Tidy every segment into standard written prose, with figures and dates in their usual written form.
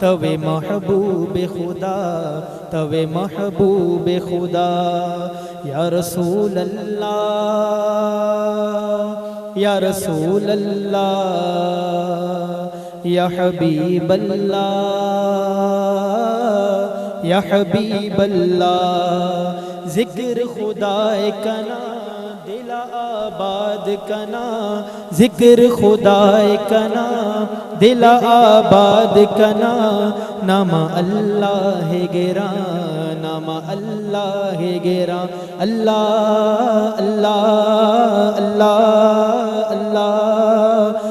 توے محبوب خدا توے محبوب خدا یا رسول اللہ یا رسول اللہ یا حبیب اللہ یا حبیب اللہ ذکر خدا کنا دل آباد کنا ذکر خدا کنا دل آباد کنا نام اللہ گراں نام اللہ گراں اللہ اللہ اللہ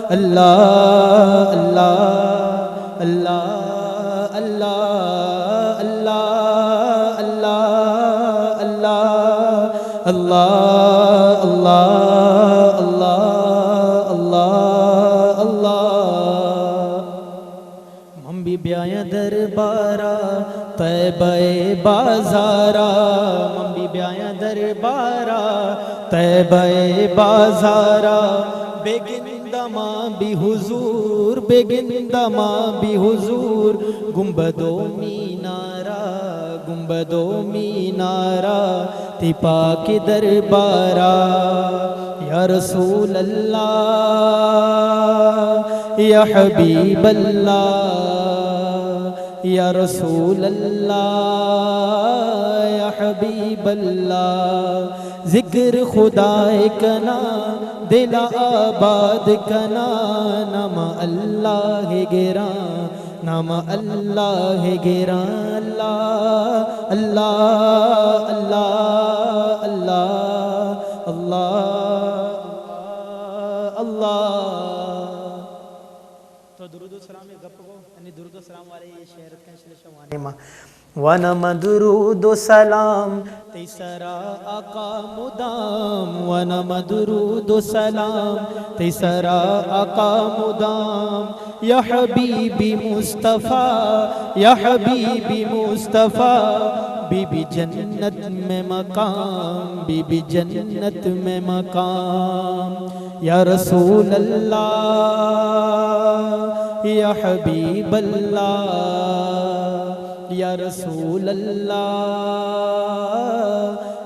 اللہ اللہ اللہ اللہ اللہ اللہ اللہ اللہ اللہ ممبی بیایا دربارا طیبہ بازارا ممبی بیایا دربارا طیبہ بازارا بیگندما بھی حضور بیگندما بھی حضور گنبدو مینارا گنبدو مینارا تی پاک دربارا یا رسول اللہ یا حبیب اللہ یا رسول اللہ یا حبیب اللہ ذکر خدا کنا دل آباد کنا نام اللہ گراں نام اللہ گراں اللہ اللہ اللہ اللہ اللہ اللہ تو درود و سلام گپ کو یعنی درود و سلام والے یہ شہرت کا شلشوانے ماں ونم درود و سلام تیسرا آقا مدام ونم درود و سلام تیسرا آقا مدام یا حبیبی مصطفیٰ یا حبیبی مصطفیٰ بی بی جنت میں مقام بی بی جنت میں مقام یا رسول اللہ یا حبیب اللہ یا رسول اللہ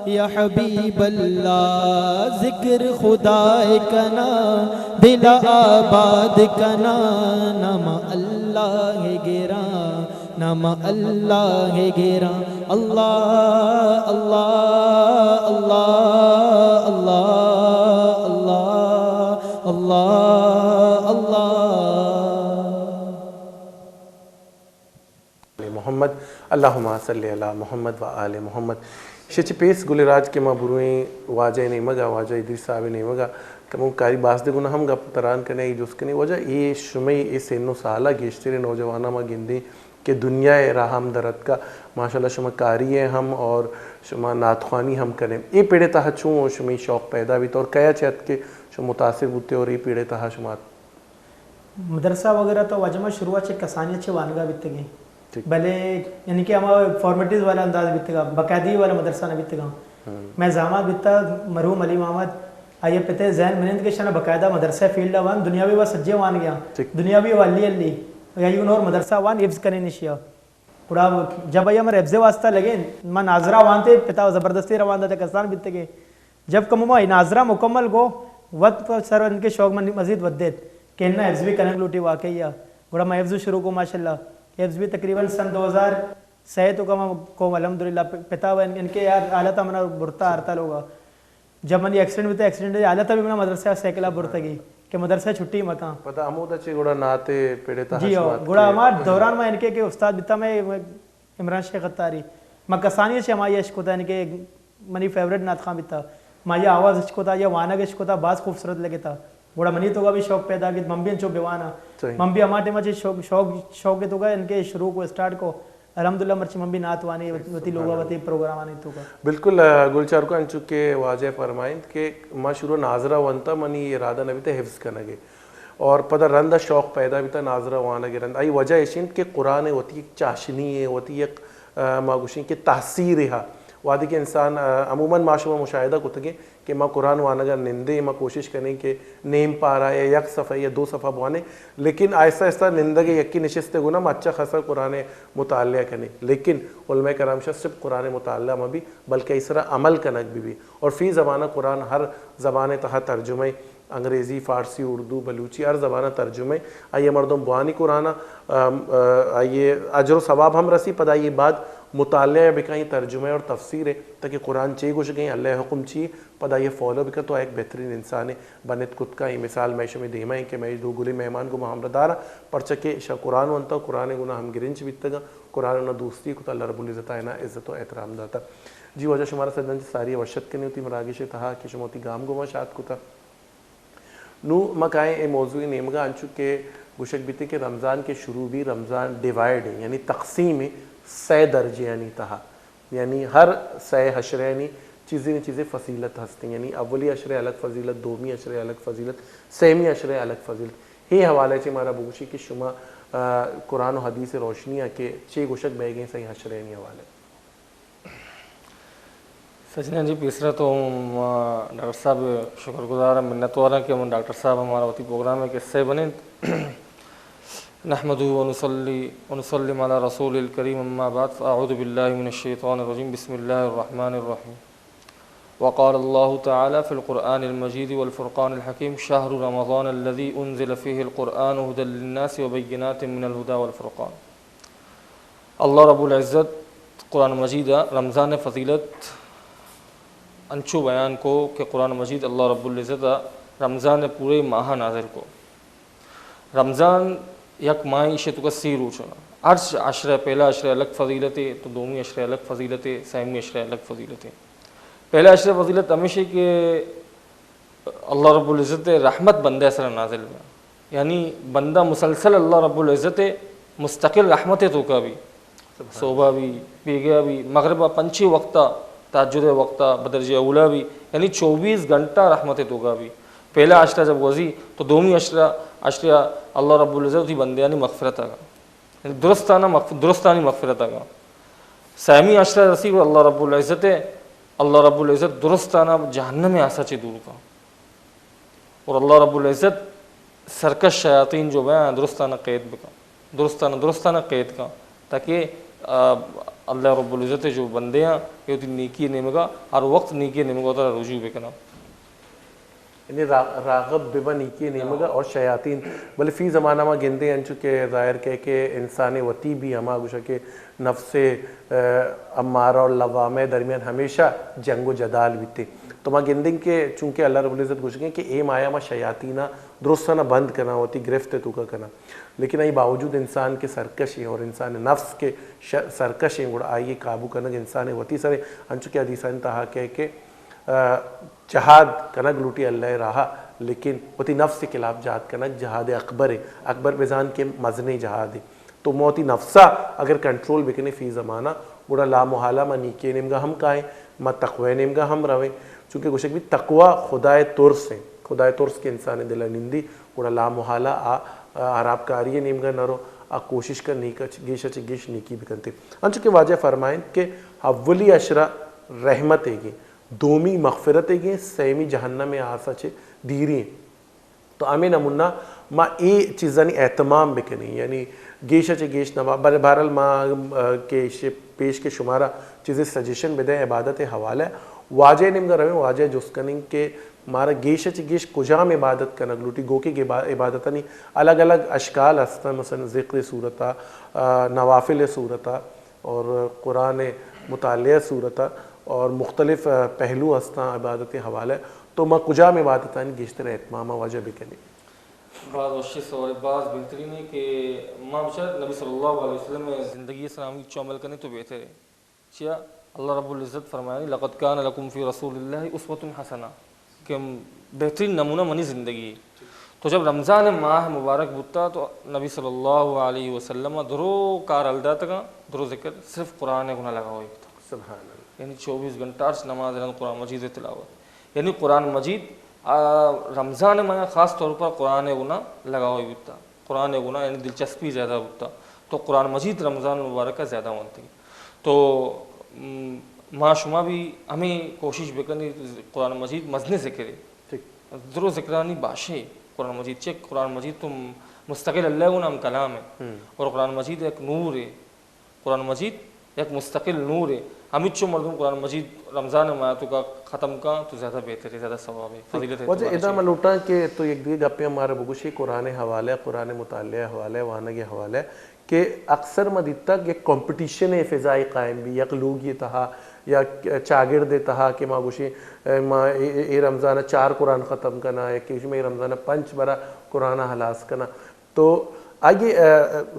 یا حبیب اللہ ذکر خدا کنا دل آباد کنا نام اللہ گراں نام اللہ گراں اللہ اللہ اللہ اللہ اللہ اللہ محمد اللہم صلی علی محمد و آل محمد شچ پیس گلراج کے ماں بروئیں واجہ نہیں مگا واجہ ادریس صاحب نہیں مگا کموں کاری باس دے گنا ہم گا پتران کرنے جس کرنے وجہ یہ شمی یہ سینو سالہ گیشتر نوجوانہ ماں گندی کہ دنیا راہم درد کا ماشاءاللہ شما کاری ہیں ہم اور شما ناتخوانی ہم کریں یہ پیڑے تہا چون شمی شوق پیدا بھی تو اور کیا چاہت کہ شما متاثر ہوتے اور یہ پیڑے تہا شما مدرسہ وغیرہ تو وجمہ شروعات سے کسانی اچھے وانگا بیتے گئے بھلے یعنی کہ ہمارا فارمیٹیز والا انداز بیتے گا باقاعدگی والا مدرسہ نہ بیتے گا میں زامات بیتا مرحوم علی محمد آئیے پتے ذہن منند کے شنہ باقاعدہ مدرسہ فیلڈ وان دنیاوی وہ سجے وان گیا دنیاوی وہ علی علی یا یوں اور مدرسہ وان حفظ کرنے نشیا پڑا جب آئی ہمارے حفظ واسطہ لگے میں ناظرہ وانتے پتا زبردستی روان تھا کسان بیتے گئے جب کموما ناظرہ مکمل گو وقت پر سر ان کے شوق میں مزید ود دیت کہ انہا حفظ بھی کرنے لوٹی واقعی ہے گوڑا میں حفظ شروع کو ماشاءاللہ حفظ بھی تقریباً سن 2006 تو کا کو الحمدللہ پتا ہوا ان کے یار حالت منا برتا ہارتا لوگا جب منی ایکسیڈنٹ بھی تھا ایکسیڈنٹ حالت بھی منا مدرسہ سیکلہ برتا گئی کہ مدرسہ چھٹی مکان پتہ ہمو تا چھے گوڑا ناتے پیڑے تا جی گوڑا ہمار دوران میں ان کے استاد بیتا میں عمران شیخ غطاری میں کسانی سے ہماری عشق ہوتا ہے ان کے منی فیوریٹ نات خان بیتا مایا آواز عشق ہوتا یا وانگ عشق ہوتا بعض خوبصورت لگے تھا بڑا منی تو کا بھی شوق پیدا کی ممبی انچو بیوانا ممبی ہمارے مجھے شوق تو کا ان کے شروع کو اسٹارٹ کو الحمدللہ مرچی ممبی نات وانی وتی لوگا وتی پروگرام آنے تو کا بالکل گلچار کو انچو کے واجہ فرمائیں کہ ما شروع ناظرہ وانتا منی ارادہ نبی تا حفظ کرنگے اور پتہ رندہ شوق پیدا بھی تا ناظرہ وانگے رند آئی وجہ ایشین کہ قرآن ہوتی ایک چاشنی ہے ہوتی ایک ماگوشین کہ تحصیر ہے وادی کے انسان عموماً معاشرہ مشاہدہ کو تھے کہ ماں قرآن وانگا نندے ماں کوشش کریں کہ نیم پارا یا یک صفحہ یا 2 صفحہ بوانے، لیکن آہستہ آہستہ نندگے یکی نشستے گنا ماں اچھا خاصا قرآن مطالعہ کریں، لیکن علماء کرام شاہ صرف قرآن مطالعہ میں بھی بلکہ اس طرح عمل کنک بھی اور فی زبانہ قرآن ہر زبان تہا ترجمہ انگریزی، فارسی، اردو، بلوچی ہر زبانہ ترجمہ آئیے مردم بوانی قرآن آئیے اجر و ثواب ہم رسی پدا یہ بات مطالعہ بکائیں ترجمہ اور تفسیر ہے تاکہ قرآن چی گوش گئیں اللہ حکم چی پدا یہ فالو بکا تو ایک بہترین انسان ہے بنت کت کا یہ مثال میں شمی دیما ہے کہ میں دو گلی مہمان کو محمد دارا پرچکے شاہ قرآن وانتا قرآن گناہ ہم گرنچ بیتگا قرآن انہا دوستی کو تا اللہ رب العزت آئینا عزت و احترام داتا جی وجہ شمارا صدن ساری ورشت کرنی ہوتی مراگش تہا کہ شموتی گام گما شاد کو تا نو مکائیں اے موضوعی نیمگا انچو کہ گوشک بیتے کہ رمضان کے شروع بھی رمضان ڈیوائیڈ ہے یعنی تقسیم ہے 6 درجے یعنی تہا یعنی ہر 6 حشرے یعنی چیزیں فضیلت ہستی یعنی اولی عشرے الگ فضیلت، دومی عشرے الگ فضیلت، سیمی عشرے الگ فضیلت ہی حوالے چے مارا بگوشی کہ شما قرآن و حدیث روشنی ہے کہ چے گوشک بہ گئیں صحیح حشرے نہیں حوالے سچنا جی پیسرا تو ڈاکٹر صاحب شکر گزار منتوارا کہ ڈاکٹر صاحب ہمارا وتی پروگرام ہے کہ سے بنے نحمدہ ونسلم علی رسول الکریم اما بعد فاعوذ باللہ من الشیطان الرجیم بسم اللہ الرحمن الرحیم وقال اللہ تعالی فی القرآن المجید والفرقان الحکیم شہر رمضان الذی انزل فیہ القرآن ھدی للناس وبینات من الہدی والفرقان اللہ رب العزت قرآن مجید رمضان فضیلت انچو بیان کو کہ قرآن مجید اللہ رب العزت رمضان پورے ماہ نازل کو رمضان یک ماہی شتو کا سی روچنا عرش عشرہ پہلا عشرہ الگ فضیلت ہے تو دومی عشرہ الگ فضیلت ہے سیمی عشرہ الگ فضیلت ہے پہلا عشرہ فضیلت ہمیشہ کہ اللہ رب العزت رحمت بندہ سر نازل میں یعنی بندہ مسلسل اللہ رب العزت مستقل رحمت تو کا بھی صبح بھی بیگیا بھی مغربہ پنچھی وقتہ تہجد وقتہ بدرجہ اولا بھی یعنی 24 گھنٹہ رحمت تو کا بھی پہلا عشرہ جب وزی تو دومی عشرہ اللہ رب العزت ہی بندیانی مغفرت آگا یعنی درستانی مغفرت آگا سیمی عشرہ رسی کو اللہ رب العزت درستانہ جہنم میں آسا چی دور کا اور اللہ رب العزت سرکش شیاطین جو بیان درستانہ قید کا تاکہ اللہ رب العزت جو بندے ہیں یہ ہوتی نیکی نمگا ہر وقت نیکی نمگا ہوتا رجوع بکنا یعنی راغب ببا نیکی نمگا اور شیاطین بلے فی زمانہ میں گندے انچو کہ ظاہر کہ انسان وطی بھی ہما گوشا کہ نفس امارہ اور لوامہ درمیان ہمیشہ جنگ و جدال بیتے تو ماں گندیں کہ چونکہ اللہ رب العزت گوش گئے کہ اے مایا ماں شیاطینہ درستانہ بند کرنا ہوتی گرفت تو کا کرنا لیکن ای باوجود انسان کے سرکشی اور انسان نفس کے سرکشی گوڑا آئیے قابو کرنا کہ انسان وطی سرے انچو کہ حدیثان تہا کہ جہاد کنک لوٹی اللہ رہا لیکن وطی نفس کے خلاف جہاد کنک جہاد اکبر ہے اکبر بزان کے مزنے جہاد ہے تو موتی نفسہ اگر کنٹرول بکنے فی زمانہ گوڑا لا محالہ ما نیکی نمگا ہم کائیں ما تقوی نمگا ہم رویں چونکہ گوشک بھی تقوی خدای ترس ہیں خدای ترس کے انسان دلہ نندی گوڑا لا محالہ عراب کاری نمگا نرو کوشش کر نیکا گیشا چگیش نیکی بکنتے انچہ کہ واجہ فرمائیں کہ اولی عشرہ رحمت ہے گی دومی مغفرت ہے گی سیمی جہنم میں آسا چھے دیری ہیں تو ہمیں نمونہ ما ای چیزانی اہتمام بکنی یعنی گیشا چے گیش نما بہرحال ما کے پیش کے شمارہ چیزیں سجیشن بدیں عبادت حوالہ واجہ نمگا رویں واجہ جس کنیں کہ مارا گیشا چے گیش کجام عبادت کنگ لوٹی گو کی عبادت نہیں الگ الگ اشکال ہستا مثلا ذکر صورتہ نوافل صورتہ اور قرآن مطالعہ صورتہ اور مختلف پہلو ہستا عبادت حوالہ تو ما کجام عبادتانی گیشتر اہتمام واجہ بکنی بعض وشیس اور بعض بہترین ہے کہ ماں بشار نبی صلی اللہ علیہ وسلم زندگی اسلامی چو عمل کرنے تو بہتر ہے چیا اللہ رب العزت فرمائے لقد کان لکم فی رسول اللہ اسوۃ حسنہ کہ بہترین نمونہ منی زندگی ہے تو جب رمضان ماہ مبارک بتا تو نبی صلی اللہ علیہ وسلم درو کار الدا تکا درو ذکر صرف قرآن گناہ لگا ہوئی سبحان اللہ یعنی 24 گھنٹہ نماز قرآن مجید تلاوت یعنی قرآن مجید رمضان میں خاص طور پر قرآن گناہ لگا ہوئی بتا قرآن گناہ یعنی دلچسپی زیادہ بتا تو قرآن مجید رمضان مبارک کا زیادہ منتی تو ما شما بھی ہمیں کوشش بکنی قرآن مجید مزنے سے کرے ضرور ذکرانی باشے قرآن مجید چیک قرآن مجید تو مستقل اللہ نام کلام ہے اور قرآن مجید ایک نور ہے قرآن مجید ایک مستقل نور ہے ہم چو مردم قرآن مجید رمضان آیاتوں کا ختم کا تو زیادہ بہتر ہے زیادہ ثواب ہے فضیلت ہے وجہ ادا ملوٹا کہ تو ایک دیگر گپے ہمارے بگوشی قرآن حوالہ قرآن مطالعہ حوالہ وانگ حوالہ کہ اکثر مدتک ایک کمپٹیشن ہے فضائی قائم بھی یک لوگ یہ تہا یا چاگرد تہا کہ ماں گوشی ماں اے رمضان 4 قرآن ختم کرنا یا کہ میں رمضان 5 برا قرآن حلاس کرنا تو آگے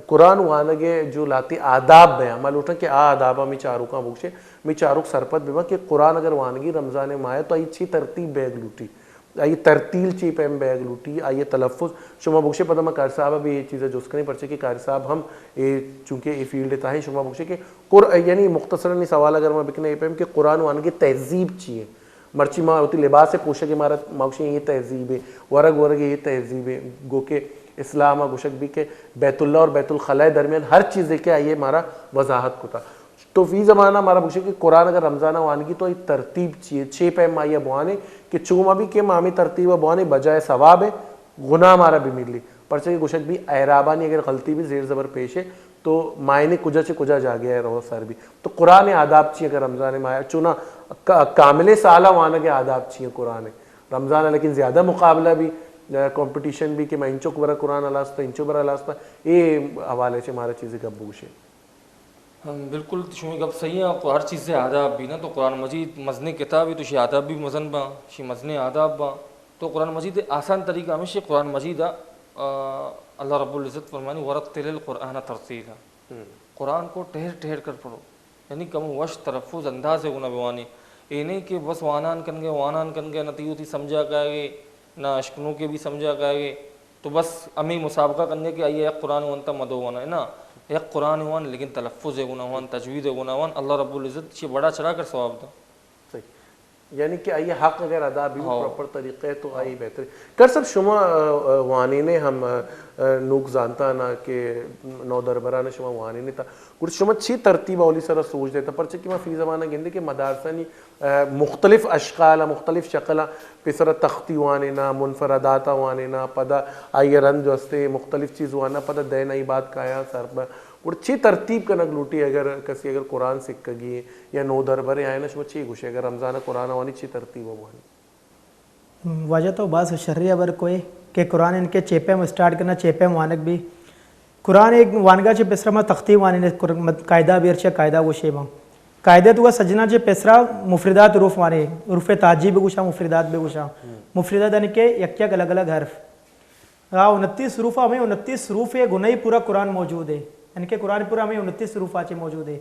قرآن وانگے جو لاتی آداب میں عمل اٹھا کہ آدابہ میں چاروں کا بکشے میں چاروں سرپت بیما کہ قرآن اگر وانگی رمضان ماہ تو آئی چھی ترتیب بیگ لوٹی آئی ترتیل چی پیم بیگ لوٹی آئی تلفظ شما بکشے پتہ میں قاری صاحبہ بھی یہ چیزیں جو اس کرنے پرچے کہ قاری صاحب ہم چونکہ یہ فیلڈ تاہیں شما بکشے کہ یعنی مختصراً سوال اگر میں بکنے یہ پیم کہ قرآن وانگی تہذیب چیئے مرچی ماں ہوتی لباس سے پوشک ہمارا ماوشی یہ تہذیب ہے ورگ یہ تہذیب ہے گو کہ اسلام گوشک بھی کہ بیت اللہ اور بیت الخلاء درمیان ہر چیز دیکھے آئیے ہمارا وضاحت کو تھا تو فی زمانہ ہمارا بکشے کہ قرآن اگر رمضانہ وانگی تو یہ ترتیب چیئے 6 پیم آئیے بوانے کہ چوما بھی کہ مامی ترتیب بوانے بجائے ثواب ہے گناہ ہمارا بھی ملی پرچہ کہ گوشک بھی اعرابانی اگر غلطی بھی زیر زبر پیش ہے تو معنی کجا سے کجا جا گیا ہے رہو سر بھی تو قرآن آداب چیئے اگر رمضان میں آیا چونا کامل سالہ وانا کے آداب چیئے قرآن رمضان لیکن زیادہ مقابلہ بھی کمپٹیشن بھی کہ میں انچو برا قرآن علاستا انچو برا علاستا یہ حوالے سے ہمارا چیزیں گب بوشے بالکل شمی گب صحیح ہے ہر چیز سے آداب بھی نا تو قرآن مجید مزنے کتاب ہے تو شی آداب بھی مزن با شی مزنے آداب با تو قرآن مجید آسان طریقہ ہمیشہ قرآن مجید اللہ رب العزت فرمانی ورتل القرآن ترتیلا قرآن کو ٹھہر ٹھہر کر پڑھو یعنی کم وش تلفظ انداز ہے گناہ بوانی یہ نہیں کہ بس وانان کن گے نتیوتی سمجھا گئے نہ اشکنوں کے بھی سمجھا گئے تو بس ہمیں مسابقہ کرنے کے آئیے ایک قرآن وانتا مدو وانا ہے نا ایک قرآن وان لیکن تلفظ ہے گناہ وان تجوید ہے گناہ وان اللہ رب العزت یہ بڑا چڑھا کر ثواب دا صحیح یعنی کہ آئیے حق اگر ادا بھی پراپر طریقے تو آئی بہتر کر سب شما وانی نے ہم نوک زانتا نا کہ نو دربران شما وانی نے تھا کچھ شما چھی ترتیب اولی سر سوچ دیتا پرچہ کہ میں فی زمانہ گندے کہ مدارسانی مختلف اشکال مختلف شکل پسر تختی وانینا منفرداتا وانینا پدا آئیے رن جو استے مختلف چیز وانا پدا دین ای بات کایا سر پر اور چھی ترتیب کا نگ لوٹی اگر کسی اگر قرآن سکھ گی یا نو دربرے آئے نا شما چھی گوشے اگر رمضان قرآن وانی چھی ترتیب وانی وجہ تو بعض شرعی ابر کوئی کہ قرآن ان کے چیپے میں سٹارٹ کرنا چیپے میں وانک بھی قرآن ایک وانگا چے پسرا میں تختی وانی نے قاعدہ بھی ارچہ قاعدہ وہ شیبا قاعدہ تو سجنا چے پسرا مفردات حروف وانے حروف تاجی بھی گوشا مفردات بھی گوشا مفردات یعنی کہ یک یک الگ الگ حرف 29 حروف ہمیں 29 حروف ہے گناہی پورا قرآن موجود ہے یعنی کہ قرآن پورا ہمیں 29 حروف آچے موجود ہے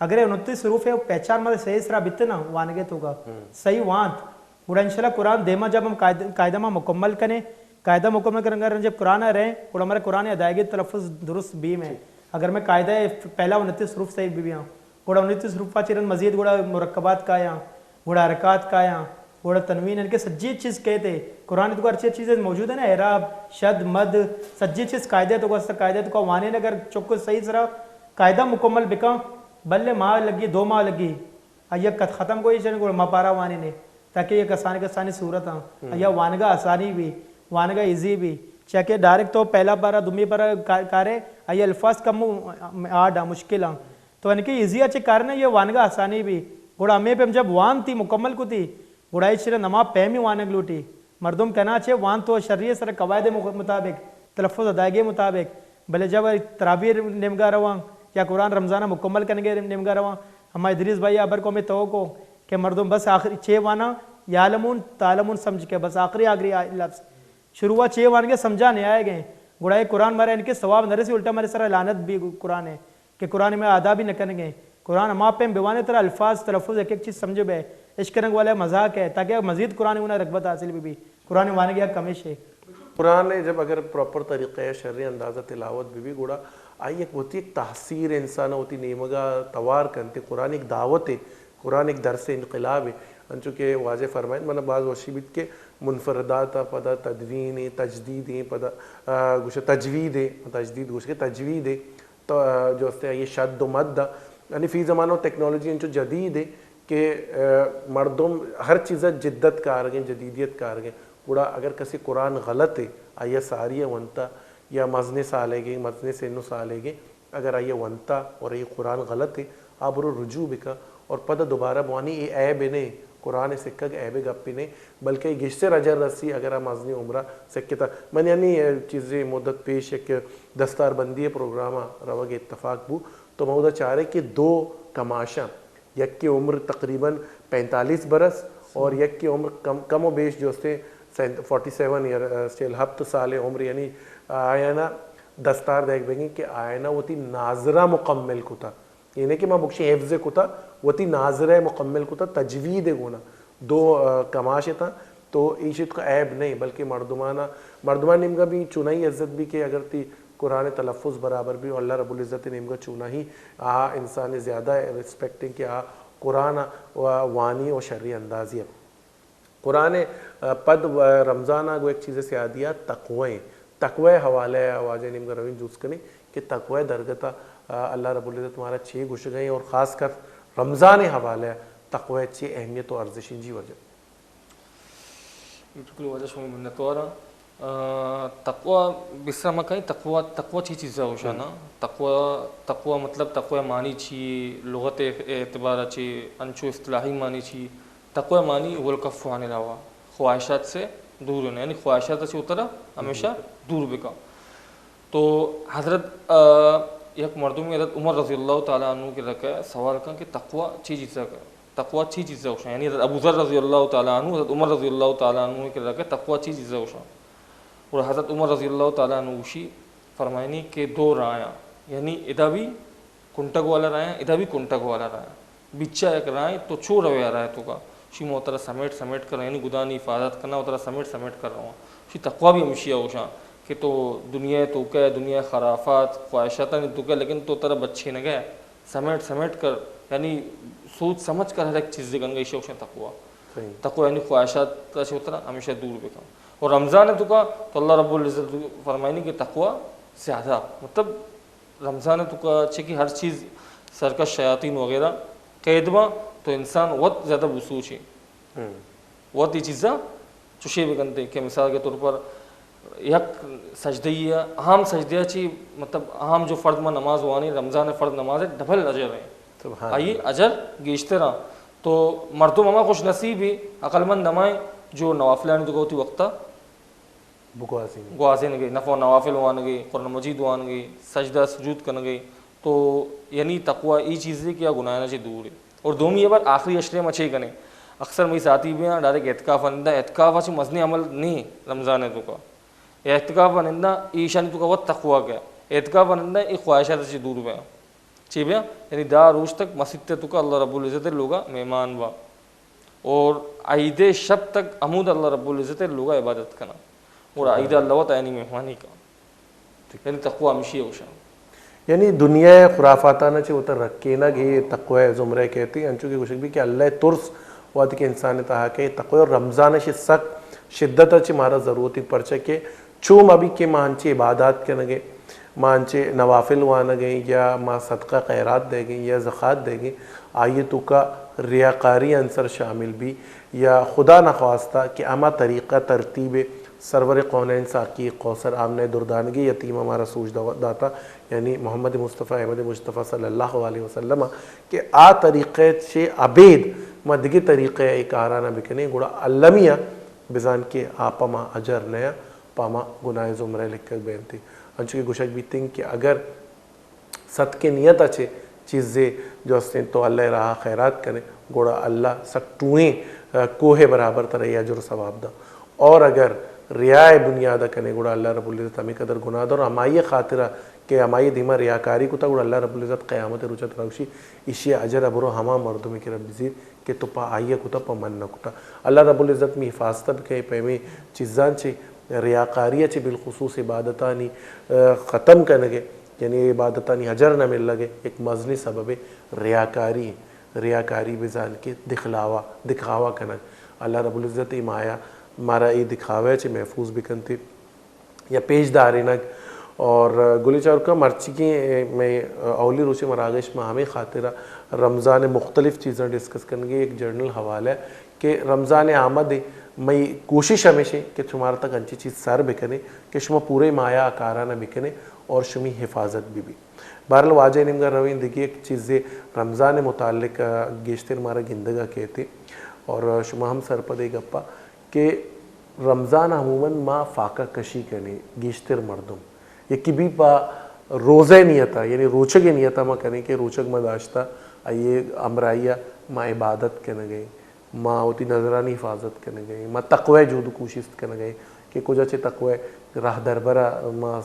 اگر 29 حروف ہے پہچان میں صحیح سرا بیتے نا وانگے تو گا صحیح وانت بڑا انشاءاللہ قرآن دیما جب ہم قاعدہ میں مکمل کریں قاعدہ مکمل کریں گے جب قرآن رہیں اور ہمارے قرآن ادائیگی تلفظ درست بھی میں اگر میں قاعدہ پہلا 29 حروف صحیح بھی ہوں گوڑا 29 حروف چرن مزید گوڑا مرکبات کا یا گوڑا حرکات کا یا گوڑا تنوین ان کے سجی چیز کہتے قرآن تو اچھی چیزیں موجود ہیں نا اعراب شد مد سجی چیز قاعدہ تو قاعدہ تو وانے اگر چوکو صحیح سرا قاعدہ مکمل بکا بلے ماہ لگی 2 ماہ لگی آیا ختم کوئی چلیں گوڑا ماہ پارا وانے نے تاکہ یہ کسانی صورت ہاں آیا وانگا آسانی بھی وانگا ایزی بھی چاہے ڈائریکٹ تو پہلا پارا دمی پارا کارے آیا الفاظ کم آڈا مشکل ہاں تو ان کے ایزی اچھے کارنے یہ وانگا آسانی بھی گوڑا ہمیں پہ جب وان تھی مکمل کو تھی گوڑا شرح نما پہمی وانگ لوٹی مردم کہنا چاہے وان تو شریع سر قواعد مطابق تلفظ ادائیگی مطابق بھلے جب تراویر نمگا رواں یا قرآن رمضانہ مکمل کرنے کے نمگا رواں ہمارے ادریس بھائی ابر کو میں توقع کہ مردم بس آخری 6 وانا یعلمون تعلمون سمجھ کے بس آخری لفظ شروع 6 وان کے سمجھا نہیں آئے گئے گوڑا قرآن مارے ان کے ثواب نرے سے الٹا مارے سر لعنت بھی قرآن ہے کہ قرآن میں آداب بھی نہ کریں گے قرآن ہم آپ پہ بیوانے طرح الفاظ تلفظ ایک ایک چیز سمجھے بے عشق رنگ والا مذاق ہے تاکہ مزید قرآن انہیں رغبت حاصل بھی قرآن وانے کی کمیش ہے قرآن جب اگر پراپر طریقے شرعی اندازہ تلاوت بھی گوڑا آئی ایک ہوتی ایک تحصیر انسان ہوتی نیمگا توار کرتے قرآن ایک دعوت ہے قرآن ایک درس انقلاب ہے انچونکہ واضح فرمائیں من بعض وشیبت کے منفردات پدا تدوین تجدید پدا گوشہ تجوید تجدید گوشہ تجوید تو جو ہے یہ شد و مد یعنی فی زمانہ ٹیکنالوجی انچو جدید ہے کہ مردم ہر چیزہ جدت کارگیں جدیدیت کارگیں گوڑا اگر کسی قرآن غلط ہے آئیے ساری ونتا یا مزنے سالے گے مزنے سے انو سالے گے اگر آئیے ونتا اور یہ قرآن غلط ہے آپ رو رجوع بکا اور پتہ دوبارہ بوانی یہ عیب نہیں قرآن سکھا کہ عیب گپی نہیں بلکہ گشتر اجر رسی اگر آپ مزنی عمرہ سکتا من یعنی چیزیں مدت پیش ایک دستار بندی پروگرامہ روگ اتفاق بو تو مودہ چاہ رہے کہ 2 کماشاں یک کی عمر تقریباً 45 برس اور یک کی عمر کم و بیش جو سے 47 یا اسٹیل 7 سال عمر یعنی آئینہ دستار دیکھ بگیں کہ آئینہ وہ تی ناظرہ مکمل کتا یعنی کہ میں بکشی حفظ کتا وہ تی ناظرہ مکمل کتا تجوید گونا 2 کماشے تھا تو ایشت کا عیب نہیں بلکہ مردمان نمگا بھی چنائی عزت بھی کہ اگر تی قرآن تلفظ برابر بھی اللہ رب العزت نمگا چونا ہی انسان زیادہ رسپیکٹنگ کہ قرآن وانی و شرعی اندازی ہے قرآن پد رمضانہ گو ایک چیزیں سے آدیا تقوی حوالے واجہ نمگا روین جوز کریں کہ تقوی درگتا اللہ رب العزت تمہارا 6 گوش گئیں اور خاص کر رمضان حوالے تقوی چی اہمیت و ارزشین جی وجہ بالکل وجہ شمی منتوارا تقوی بسرا مکہیں تقوی چی چیزا ہوشانا تقوی مطلب تقوی معنی چی لغت اعتبارہ چی انچو اصطلاحی معنی چی تقوی معنی والکف عن الہوا خواہشات سے دور ہونا یعنی خواہشات سے اترا ہمیشہ دور بکا تو حضرت یک مردم حضرت عمر رضی اللہ تعالیٰ عنہ کے رکھا سوال کا کہ تقوی چی چیزا کا تقوی چی چیزا ہوشا یعنی حضرت ابو ذر رضی اللہ تعالیٰ عنہ حضرت عمر رضی اللہ تعالیٰ عنہ کے رکھا تقوی چی چیزا ہوشا اور حضرت عمر رضی اللہ تعالیٰ عنہ اوشی فرمائنی کہ 2 رائیں یعنی ادا بھی کنٹک والا رائیں ادا بھی کنٹک والا رائیں بچہ ایک رائیں تو چھو رویا رائے تو کا شی موترہ سمیٹ کر یعنی گدانی حفاظت کرنا اترا سمیٹ کر رہا ہوں شی تقوی بھی ہمشیہ ہوشا کہ تو دنیا تو کہ دنیا خرافات خواہشات نہیں تو کہ لیکن تو ترہ بچے نہ گئے سمیٹ کر یعنی سوچ سمجھ کر ہر ایک چیز دے گنگئی شوشا تقوی یعنی خواہشات کا سے اترا ہمیشہ دور بکا اور رمضان ہے تو اللہ رب العزت فرمائنی کہ تقوی زیادہ مطلب رمضان ہے تو کہ ہر چیز سرکش شیاطین وغیرہ قیدمہ تو انسان وقت زیادہ بسوچ ہے وقت یہ چیزیں چوشے بگنتے کہ مثال کے طور پر یک سجدی ہے اہم سجدیہ چی مطلب اہم جو فرد میں نماز وانی رمضان فرد نماز ہے ڈبل اجر ہے آئیے اجر گیشتے رہا تو مردم ہما خوش نصیب ہی عقل مند نمائیں جو نوافلانی تو ہوتی وقتا گوازے نہ گئی نفع و نوافل وان گئی قرآن مجید وان گئی سجدہ سجود کرنے گئی تو یعنی تقوی ای چیزیں کیا گناہ نہ چی دور ہے اور دومی یہ بار آخری اشرے مچے کنے اکثر میں ساتھی بھی ہیں ڈائریکٹ اعتکاف انندہ اعتکاف اچھی مزنی عمل نہیں رمضان ہے تو کا اعتکاف انندہ ایشانی تو کا وقت تقوی گیا اعتکاف انندہ ایک خواہشات سے دور گیا چی بیا یعنی دا روز تک مسجد تو کا اللہ رب العزت لوگا مہمان با اور عید شب تک عمود اللہ رب العزت لوگا عبادت کرنا اور عید اللہ تعالی مہمانی کا یعنی تقوی ہمشی ہوشا یعنی دنیا خرافاتانہ چے اتر رکھے نہ گے تقوی زمرے کہتی ہیں انچو کی کوشش بھی کہ اللہ ترس وقت کے انسان تہا کہ تقوی اور رمضان سے سخت شدت چے مارا ضرورتی پرچہ کہ چوم ابھی کے مانچے عبادات کے نگے مانچے نوافل وہاں گئیں یا ماں صدقہ خیرات دے گئیں یا زکوٰۃ دے گئیں آئیے تو کا ریاکاری عنصر شامل بھی یا خدا نخواستہ کہ اما طریقہ ترتیب سرور قونین ساقی قوثر آمنہ دردانگی یتیم ہمارا سوچ داتا یعنی محمد مصطفیٰ احمد مصطفیٰ صلی اللہ علیہ وسلم کہ آ طریقے سے عبید مدگی طریقے ایک آرانہ بکنے گوڑا علمیہ بزان کے آپا ماں اجر نیا پاما گناہ زمرہ لکھ کر بینتی انچو کی گوشک بھی تنگ کہ اگر صدقے نیت اچھے چیزیں جو اس نے تو اللہ راہ خیرات کریں گوڑا اللہ سکتوئیں کوہ برابر ترہی اجر ثواب دا اور اگر ریائے بنیادہ کرنے گوڑا اللہ رب العزت ہمیں قدر گناہ دا اور ہمائی خاطرہ کہ ہمائی دیمہ ریاکاری کو تا گوڑا اللہ رب العزت قیامت رجت روشی اسی اجر ابرو ہما مردمی کی رب زیر کہ تو پا آئیے کتا پا من نہ کتا اللہ رب العزت میں حفاظتہ بکے پیمی چیزان چے ریاکاریہ چے بالخصوص عبادتانی ختم کرنگے یعنی عبادتانی حجر نہ مل لگے ایک مزنی سبب ریاکاری بزان کے دکھاوا کنگ اللہ رب العزت مایا مارا ای دکھاوے چے محفوظ بکن تھی یا پیش دارینگ اور گلی چارکا مرچی کی میں اولی روچے مراگش میں ہمیں خاطرہ رمضان مختلف چیزیں ڈسکس کریں گے. ایک جرنل حوالہ ہے کہ رمضان آمد میں کوشش ہمیشہ کہ تمہارا تک انچی چیز سر بکنے کہ شما پورے مایا آکارانہ بکنے اور شمی حفاظت بھی. بہرحال واجہ نمگا روین دیکھیے ایک چیز رمضان متعلق گیشتر ہمارا گندگا کہتے اور شما ہم سر پدے گپا کہ رمضان عموماً ما فاقہ کشی کرنے گیشتر مردم یہ کبھی پا روزہ نیتا یعنی روچک نیتا ما کریں کہ روچک ما داشتا آئیے امرائیہ ما عبادت کرنے گئے ما ہوتی نظرانی حفاظت کرنے گئے ما تقوی جود کوشش کرنے گئے کہ کچھ اچھے تقوی راہ دربرہ ما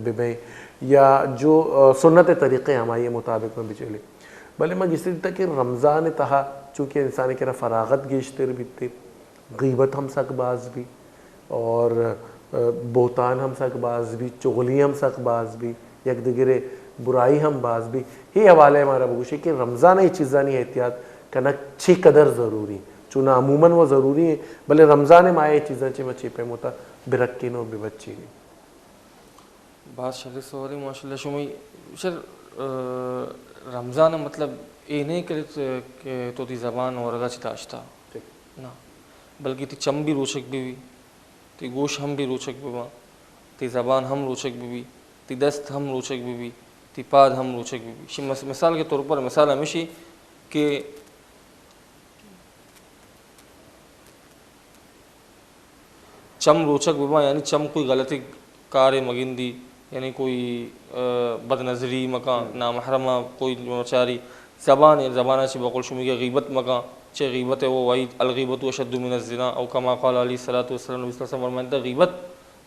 ببیں یا جو سنت طریقے ہمارے مطابق میں بچلے بھلے میں جس طرح کہ رمضان تہا چونکہ انسانی کہنا فراغت گیشتر بیتے غیبت ہم سک باز بھی اور بہتان ہم سک باز بھی چغلی ہم سک باز بھی یک دگرے برائی ہم باز بھی ہی حوالہ ہمارا بگوشے کہ رمضان یہ چیزانی احتیاط کرنا چھ قدر ضروری چونہ عموماً وہ ضروری ہے بلے رمضان میں یہ چیزیں چھ بچے پہ موتا برکین و ببچی گئی بات شریف سوالی ماشاء اللہ شمی شر رمضان مطلب یہ نہیں کہ تو تی زبان ورگا چی داشتا نا بلکہ تی چم بھی روچک بھی تی گوش ہم بھی روچک بھی تی زبان ہم روچک بھی تی دست ہم روچک بھی تی پاد ہم روچک بھی. مثال کے طور پر مثال ہمیشہ کہ چم روچک بھی یعنی چم کوئی غلطی کار مگندی یعنی کوئی بد نظری مکان نامحرمہ کوئی نوچاری زبان زبانہ چی بقول شمی کہ غیبت مکان چه غیبت ہے وہ وعید الغیبت اشد من الزنا او کما قال علیہ الصلوۃ والسلام نبی صلی اللہ علیہ وسلم فرماتا غیبت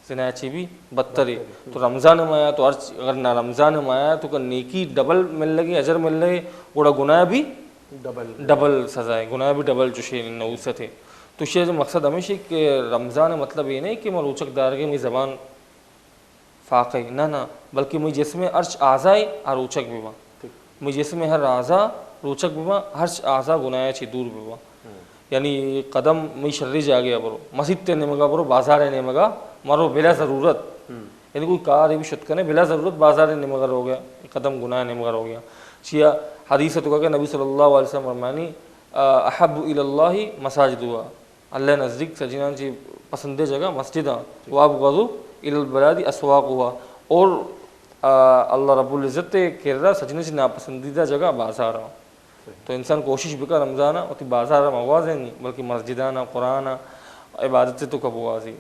زنا چی بھی بدتر ہے. تو رمضان میں آیا تو اگر نہ رمضان میں آیا تو کہ نیکی ڈبل مل لگی اجر مل لگے اوڑا گناہ بھی ڈبل سزا ہے گناہ بھی ڈبل چوشے نوست ہے. تو یہ مقصد ہمیشہ کہ رمضان مطلب یہ نہیں کہ میں روچک دار گئے میں زبان فاق ہے نہ بلکہ میں جسم ارچ اعضائے اور روچک بھی ماں میں جسم ہر اعضا روچک بھی ماں ہر اعضا گناہ چھی دور بھی ماں یعنی قدم میں شرری جا گیا برو مسجد تے نمگا برو بازار نمگا مرو بلا ضرورت یعنی کوئی کار بھی شد کرنے بلا ضرورت بازار نمگر ہو گیا قدم گناہ نمگر ہو گیا. شیعہ حدیث تو کہا کہ نبی صلی اللہ علیہ وسلم فرمانی احب الی مساجد ہوا اللہ نزدیک سجینان چی پسندے جگہ مسجد ہاں وابغض الی البلاد اسواق ہوا اور اللہ رب العزت کہہ رہا سجنے سے ناپسندیدہ جگہ بازار ہاں. تو انسان کوشش بھی کر رمضان ہوتی بازار آواز ہے نہیں بلکہ مسجدانہ قرآن عبادت سے تو کب آواز ہی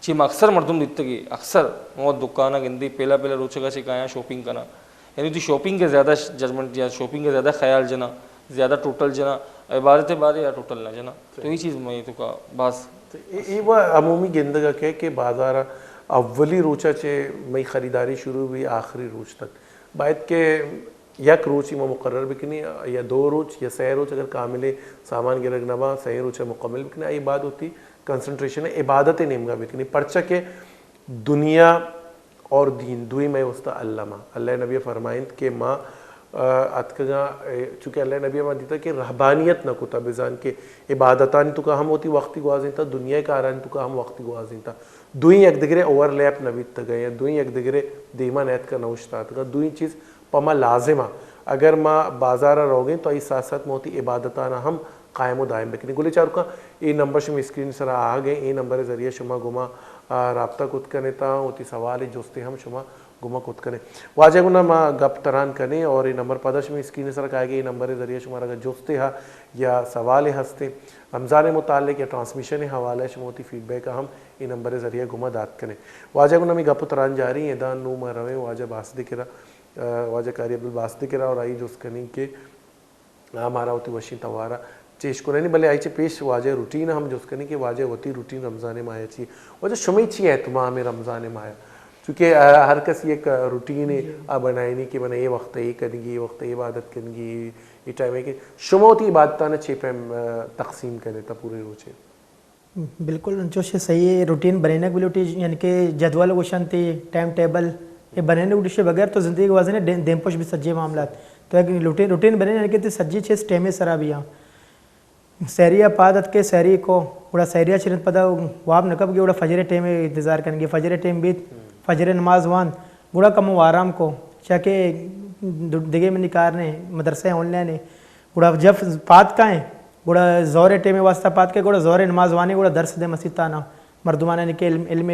چی میں اکثر مردم دیتے گی اکثر موت دکانہ گندی پہلا روچگا چکایا شاپنگ کرنا یعنی تو شاپنگ کے زیادہ ججمنٹ یا شاپنگ کے زیادہ خیال جنا زیادہ ٹوٹل جنا عبادت بارے یا ٹوٹل نہ جنا تو یہ چیز میں تو کا بس یہ وہ عمومی گندگا کہ بازار اولی روچہ چے میں خریداری شروع ہوئی آخری روچ تک باید کہ یک روچ میں مقرر بکنی یا دو روچ یا سہ روچ اگر کامل سامان گرگ نما سہ روچ مکمل بکنی یہ بات ہوتی کنسنٹریشن عبادت نیمگا بکنی پرچہ کہ دنیا اور دین دوئی میں وسطہ اللہ نبی فرمائند کہ ماں اتکگا چونکہ اللہ نبی ماں دیتا کہ رہبانیت نہ کتا بزان کہ عبادتانی تو کا ہم ہوتی وقتی گوازیں تھا دنیا کا آرانی تو کا ہم وقتی گوازیں تھا دوئی ایک دگرے اوور لیپ نبیت تگا یا دوئی ایک دگرے دیما نیت کا نوشتا تگا دوئی چیز پما لازمہ اگر ماں بازارہ رو گئیں تو ای ساتھ ساتھ موتی عبادتانہ ہم قائم و دائم بکنی. گلی چارو کا یہ نمبر شما اسکرین سر آ گئے یہ نمبر ذریعہ شما گما رابطہ کت کرنے تا ہوتی سوال جوستے ہم شما گما کت کرنے واجہ گنا ماں گپ تران کرنے اور یہ نمبر پدہ شما اسکرین سر آ گئے یہ نمبر ذریعہ شما اگر جوستے ہاں یا سوال ہستے رمضان متعلق یا ٹرانسمیشن حوالہ شما ہوتی فیڈ بیک ہم یہ نمبر ذریعہ گما دات کرنے واجہ گنا میں گپ تران جاری ہیں دان نو ماں رویں واجہ باسدے کرا واجہ کاری عبدالباسدے کرا اور آئی جوس کرنے کہ ہمارا ہوتی وشین توارا چیش کو نہیں بلے آئی چے پیش واجہ روٹین ہم جوس کرنے کہ واجہ ہوتی روٹین رمضان مایا چی واجہ شمی چی اہتمام رمضان مایا چونکہ ہر کسی ایک روٹین بنائی نہیں کہ میں نے یہ وقت یہ کریں گی یہ وقت یہ عبادت کریں گی یہ ٹائم ہے کہ شما ہوتی عبادتانہ چھ پہ تقسیم کرنے تا پورے روچے بالکل جو صحیح روٹین بنانے کے لیے یعنی کہ جدول وشن تھی ٹائم ٹیبل یہ بنانے کے بغیر تو زندگی کے وازن ہے دیم پوش بھی سجے معاملات تو ایک روٹین بنے یعنی کہ سجی چھ ٹیمیں سرا بھی ہاں سہریہ پادت کے سہری کو بڑا سہریہ چرند پدا واب نکب گیا بڑا فجر ٹیم انتظار کریں گے فجر ٹیم بھی فجر نماز وان گوڑا کم وارام کو چاکہ دگے میں نکارنے مدرسے آن لینے گوڑا جب پات کا ہیں گوڑا زور ٹیم واسطہ پات کے گوڑا زور نماز وانے گوڑا درس دے مسجد تانا مردمانہ نکے علم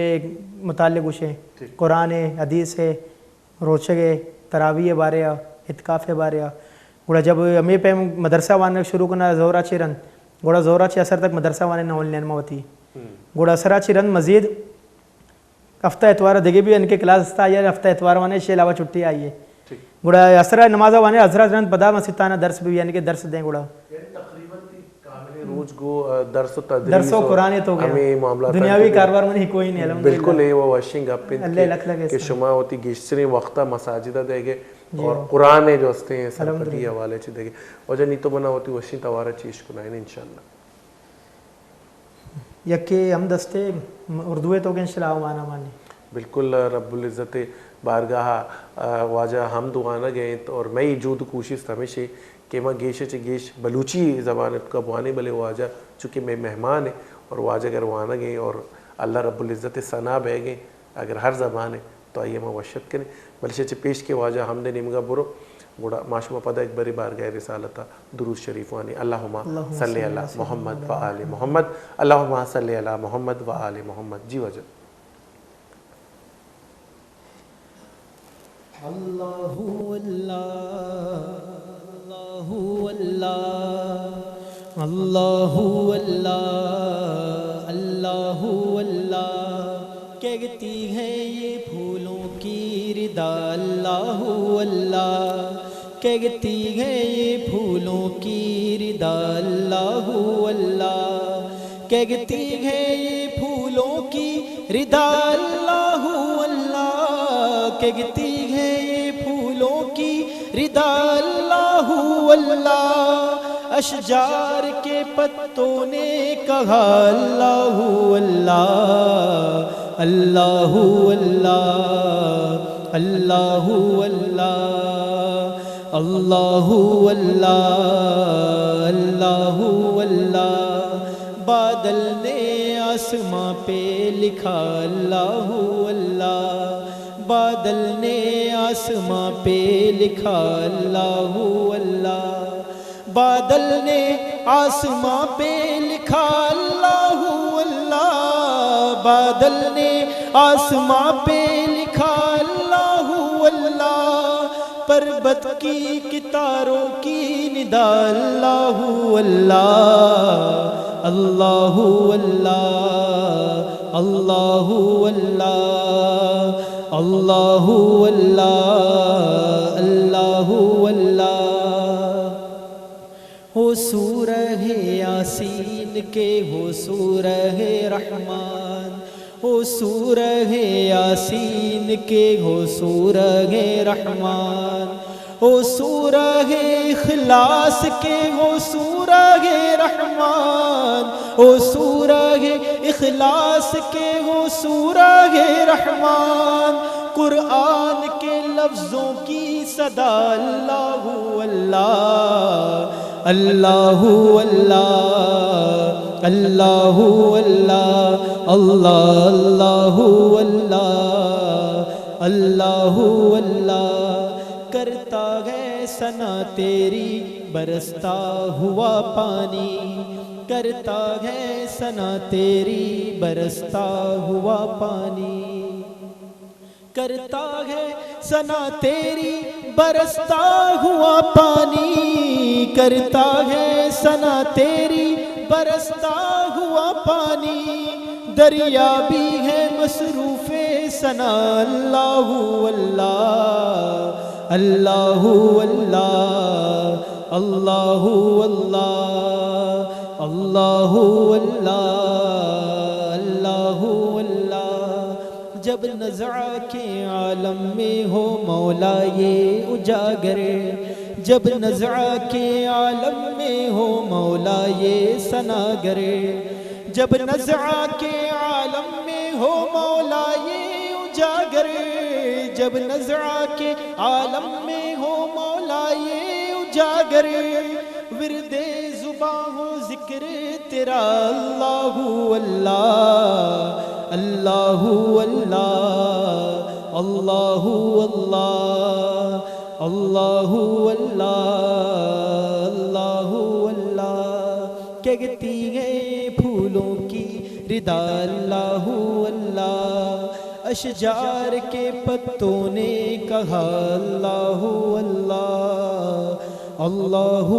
متعلق گوشے قرآن حدیث ہے روچگے تراویح بارے اعتکاف بارے گوڑا جب ہمیں پہ مدرسہ وانے شروع کرنا زورا چیرن گوڑا زورا چی اثر تک مدرسہ وانے نہ آن لین موتی گوڑا اثرا چیرن مزید ہفتہ اتوار دگے بھی ان کے کلاس تھا یا ہفتہ اتوار وانے شے علاوہ چھٹی آئی ہے گوڑا اثرا نماز وانے حضرت رن پدا مسجد تانا درس بھی یعنی کہ درس دیں گوڑا روز کو درس و تدریس درس و قرآن تو گیا دنیاوی کاروبار میں کوئی نہیں الحمدللہ بالکل ہے وہ واشنگ اپ کہ شما ہوتی گیشتری وقتہ مساجدہ دے گے اور قرآن جو ہستے ہیں سرپتی حوالے چی دے گے وجہ نہیں تو بنا ہوتی وشنگ توارہ چیز کنائن انشاءاللہ یکی ہم دستے اردوے تو گے انشاءاللہ آوانا مانی بالکل رب العزت بارگاہ واجہ ہم دعانا گئے اور میں جود کوشش ہمیشہ کہ میں گیش گیش بلوچی زبان کا بوانے بلے واجہ چونکہ میں مہمان ہے اور واجہ اگر وانا گئے اور اللہ رب العزت ثنا بہ گئے اگر ہر زبان ہے تو آئیے میں وشت کریں بلشہ پیش کے واجہ ہم دے نمگا برو گوڑا معاشمہ پدہ ایک بری بارگاہ رسالتا درود شریف وانی اللہم صلی علی محمد و آل محمد اللہم صلی علی محمد و آل محمد جی وجہ اللہ اللہ اللہ اللہ اللہ اللہ کہتی ہے یہ پھولوں کی ردا اللہ اللہ کہتی ہے یہ پھولوں کی ردا اللہ اللہ کہتی ہے یہ پھولوں کی ردا اللہ اللہ کہتی ہے یہ پھولوں کی ردا اللہ اللہ اشجار کے پتوں نے کہا اللہ اللہ اللہ اللہ اللہ اللہ اللہ اللہ اللہ اللہ بادل نے آسماں پہ لکھا اللہ اللہ بادل نے آسماں پہ لکھا اللہ اللہ بادل نے آسماں پہ لکھا اللہ اللہ بادل نے آسماں پہ لکھا اللہ اللہ پربت کی کتاروں کی ندا اللہ اللہ اللہ اللہ اللہ اللہ اللہ اللہ اللہ اللہ ہو سورہ یاسین کے ہو سورہ رحمان ہو سورہ یاسین کے ہو سورہ رحمان ہو سورہ اخلاص کے ہو سورہ رحمان ہو سورہ اخلاص کے ہو سورہ رحمان قرآن کے لفظوں کی صدا اللہ اللہ اللہ اللہ اللہ اللہ اللہ اللہ اللہ اللہ کرتا ہے ثنا تیری برستا ہوا پانی کرتا ہے ثنا تیری برستا ہوا پانی کرتا ہے ثنا تیری برستا ہوا پانی کرتا ہے ثنا تیری برستا ہوا پانی دریا بھی ہے مصروف ثنا اللہ اللہ اللہ اللہ اللہ اللہ اللہ اللہ اللہ جب نزع کے عالم میں ہو مولا یہ اجاگر جب نزع کے عالم میں ہو مولا یہ ثناگر جب نزع کے عالم میں ہو مولا یہ اجاگر جب نزع کے عالم میں ہو مولا یہ اجاگر ورد زباں ہو ذکر تیرا اللہ اللہ اللہ اللہ اللہ اللہ اللہ اللہ اللہ اللہ کہتی ہے پھولوں کی ردا اللہ اللہ اشجار کے پتوں نے کہا اللہ اللہ اللہ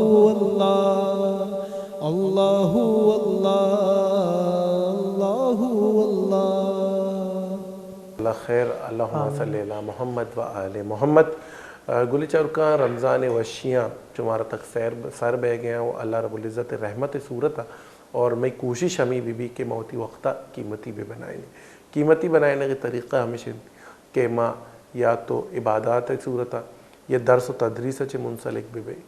اللہ اللہ اللہ اللہ اللہ خیر اللہم صلی علی محمد و آل محمد. گلی چارکا رمضان وشیاں جو ہمارا تک سر بہ گیا وہ اللہ رب العزت رحمت صورت اور میں کوشش ہمیں بھی کہ موتی وقتہ قیمتی بھی بنائیں قیمتی بنائنے کے طریقہ ہمیشہ کہ ماں یا تو عبادات صورت یا درس و تدریس سے منسلک بھی بھئی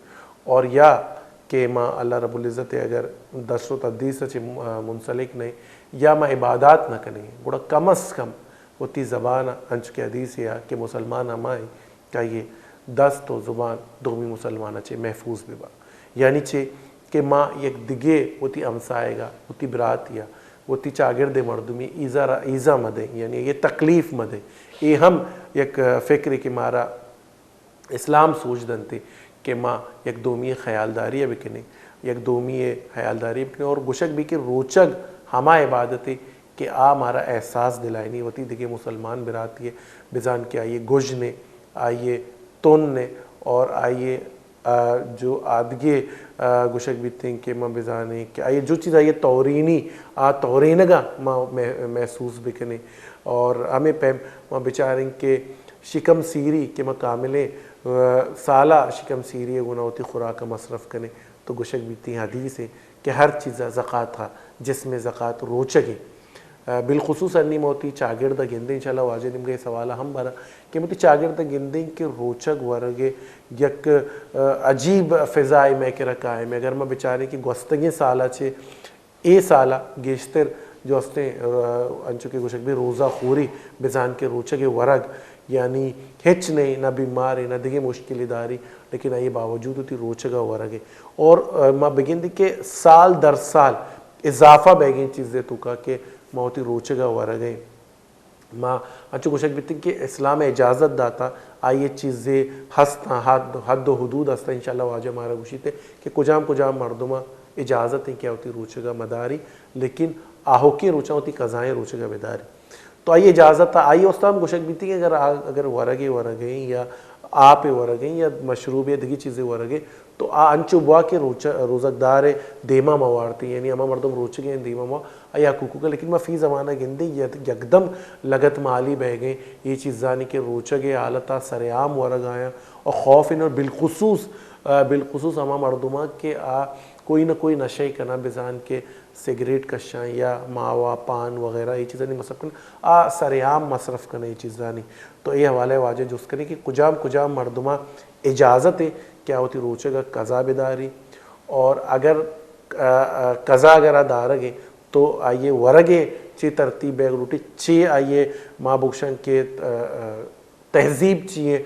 اور یا کہ ماں اللہ رب العزت اگر درس و تدریس سے منسلک نہیں یا ماں عبادات نہ کریں بڑا کم از کم ہوتی زبان انچ کے حدیث یا کہ مسلمان ہمائیں کہ یہ دست و زبان دومی مسلمان چھے محفوظ بھی با یعنی چھے کہ ماں یک دگے ہوتی امسائے گا ہوتی براتیا ہوتی چاگرد مردمی ایزا مدے یعنی یہ تکلیف مدے یہ ہم یک فکر کی مارا اسلام سوچ دنتے کہ ماں یک دومی خیالداری بکنے یک دومی خیالداری بکنے اور گشک بھی کہ روچگ ہما عبادتے کہ مارا احساس دلائنی ہوتی دیکھیں مسلمان براتی ہے بزان کے آئیے گجنے آئیے تننے اور آئیے جو آدھگے گشک بھی تھیں کہ ماں بزانے کہ آئیے جو چیز آئیے تورینی تورینگا ماں محسوس بکنے اور ہمیں پہم ماں بچاریں کہ شکم سیری کہ ماں کاملیں سالہ شکم سیری گناہ ہوتی خوراک مصرف کرنے تو گشک بھی تھیں حدیث ہے کہ ہر چیز زکاة تھا جس میں زکاة روچگیں بالخصوص انی موتی چاگردہ گندیں انشاءاللہ واجہ نمگے سوالہ ہم برا کہ موتی چاگردہ گندیں کہ روچگ ورگے یک عجیب فضائی میں کے رکھائے میں اگر میں بچارے کی گوستگیں سالہ چھے اے سالہ گیشتر جو استے انچو کے گوشک بھی روزہ خوری بزان کے روچگ ورگ یعنی ہچ نہیں نہ بیماری نہ دیگے مشکلی داری لیکن آئیے باوجود ہوتی روچگا ورگے اور میں بگن دی کہ سال در سال اضافہ بیگیں چیزیں تو کا کہ موتی روچگا ورگیں ماں انچو گوشک بھی تھی کہ اسلام اجازت داتا آئیے چیزیں ہستا حد و حدود ہستا انشاءاللہ واجہ ہمارا گوشی تھے کہ کجام اجازت ہیں کیا ہوتی روچگا مداری لیکن آہو کی روچہ ہوتی قضائیں روچگا مداری تو آئیے اجازت تھا آئیے اس طرح گوشک بھی تھی کہ اگر ورگیں یا آپ ورگیں یا مشروب یا دگی چیزیں ورگیں تو انچو بوا کے روزک دار دیما موارتی یعنی اما مردم روچگیں دیما موا آیا کوکو لیکن میں فی زمانہ گندی یکدم لگت مالی بہ گئیں یہ چیزانی کے روچگے حالتا سریعام ورگ آیا اور خوف ان اور بالخصوص اما مردمہ کے کوئی نہ کوئی نشے کنا بزان کے سگریٹ کشائیں یا ماوا پان وغیرہ یہ چیزیں نہیں مصرف کرنا سریعام مصرف کرنا یہ چیزانی تو یہ حوالے واجہ جس کریں کہ کجام مردمہ اجازت ہے کیا ہوتی روچگا قضا بداری اور اگر قضا اگر دارگے تو آئیے ورگے چی ترتیب بیگ روٹی چی آئیے ماں بکشن کے تہذیب چیئے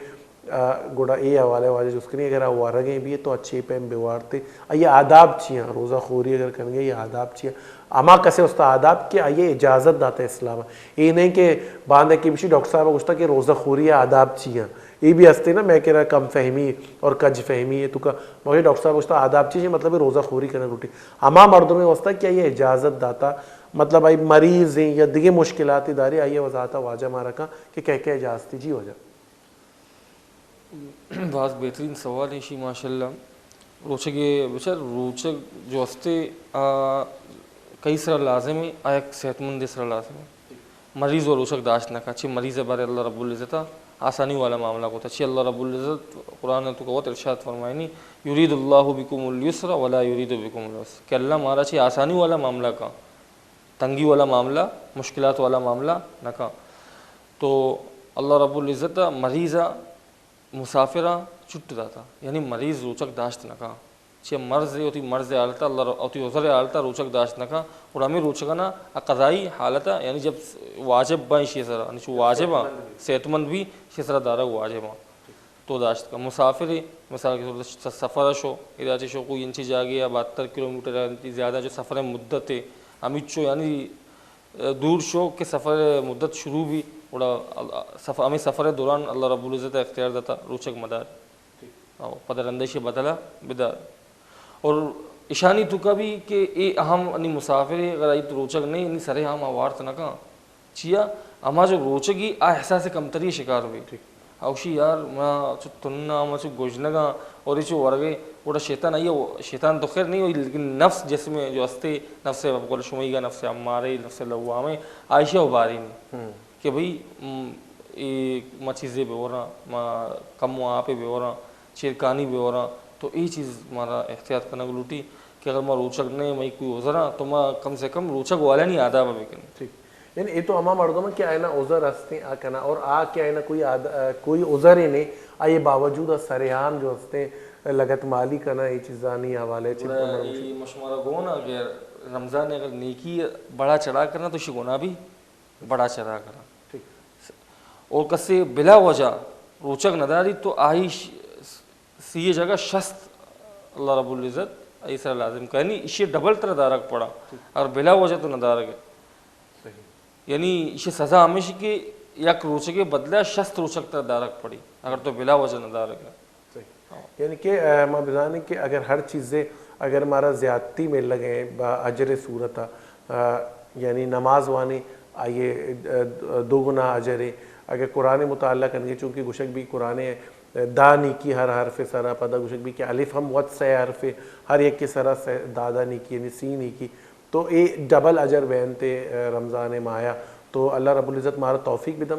گوڑا یہ حوالے واجہ جس کریں اگر ورگیں بھی ہے تو اچھے پیم بیوارتے آئیے آداب چیئے روزہ خوری اگر کرنگے یہ آداب چیئے اما کسے اس تا آداب کہ آئیے اجازت داتا ہے اسلام یہ نہیں کہ باندھے کی بشی ڈاکٹر صاحب گوشتا کہ روزہ خوری آداب چیئے یہ بھی ہستے نا میں کہہ رہا کم فہمی اور کج فہمی ہے تو کا مگر ڈاکٹر صاحب گوشتا آداب چیئے مطلب روزہ خوری کرنے روٹی اما مردوں میں وستا کہ یہ اجازت داتا مطلب آئی مریض ہیں یا دیگے مشکلاتی داری آئیے وضاحتا واجہ مارا کا کہ کہہ اجازتی جی ہو جا بعض بہترین سوال ہے شی ماشاءاللہ روچگ جو ہستے کئی سرا لازم ہے آیا صحت مند سرا لازم ہے مریض و روچگ داشت نہ اچھی مریض بارے اللہ رب العزت آسانی والا معاملہ کو اچھی اللہ رب العزت قرآن تو قوت ارشاد فرمائنی یرید اللہ بکم اليسر ولا یرید بکم العسر کہ اللہ مارا چاہیے آسانی والا معاملہ کا تنگی والا معاملہ مشکلات والا معاملہ نہ کا تو اللہ رب العزت مریضہ مسافرہ چھٹ داتا یعنی مریض روچک داشت نہ کا چھ مرض ہوتی مرض حالتا اللہ ہوتی عذر حالتا روچک داشت نہ کا اور ہمیں روچکنا قضائی حالتا یعنی جب واجب بائیں شیسرا یعنی چھ واجبہ صحت مند بھی شیسرا دارا واجبہ تو داشت کا مسافر مثال کے طور پر سفر شو اداچے شو کوئی انچی جاگے یا 72 کلومیٹر زیادہ جو سفر مدت ہے ہمیں چو یعنی دور شو کہ سفر مدت شروع بھی وڑا ہمیں سفر دوران اللہ رب العزت اختیار دیتا روچک مدار پدر اندیش بدلا بدار اور اشانی تو کبھی کہ اے اہم انی مسافر اگر آئی تو روچک نہیں انی سرے ہم آوارت نہ کہاں چیا اما جو روچگی آ احساس کمتری شکار ہوئی اوشی یار ما چو تننا ما چو گوجنگا اور چو ورگے وڑا شیطان آئیے شیطان تو خیر نہیں ہوئی لیکن نفس جس میں جو استے نفس بقول شمیگا نفس عمارے نفس لوامے عائشہ اباری نہیں کہ بھئی ما چیزیں بے ہو رہا ما کم وہاں پہ بے ہو رہا چیرکانی بے ہو رہا تو یہ چیز ہمارا احتیاط کرنا لوٹی کہ اگر میں روچک نہیں میں کوئی عذرا تو میں کم سے کم روچک والا نہیں آدھا میں بکن ٹھیک یعنی یہ تو اما مردوں میں کیا ہے نا عذر ہستے آ کنا اور آ کیا ہے نا کوئی عذر ہی نہیں آئیے باوجود سریحان جو ہستے لگت مالی کنا یہ چیزانی حوالے یہ مشمارہ گو نا کہ رمضان اگر نیکی بڑا چڑھا کرنا تو شگونا بھی بڑا چڑھا کرنا اور کسے بلا وجہ روچک نداری تو آئی سی جگہ شست اللہ رب العزت ایسا لازم کا یعنی اسے ڈبل طرح دارک پڑا اور بلا وجہ تو ندارک ہے یعنی اسے سزا ہمیشہ کہ یک روچک بدلہ شست روچک طرح دارک پڑی اگر تو بلا وجہ ندارک ہے یعنی کہ میں بزانے کہ اگر ہر چیزیں اگر ہمارا زیادتی میں لگیں با اجر صورتہ یعنی نماز وانی آئیے دو گنا اجر ہے اگر قرآن مطالعہ کرنگے چونکہ گشک بھی قرآن دانی کی ہر حرف سرا پدا گشک بھی کہ الف ہم وط سے حرف ہر ایک کے سرا دادا نہیں کی یعنی سین ہی کی تو اے ڈبل اجر بہنتے رمضان مایا تو اللہ رب العزت مارا توفیق بھی دا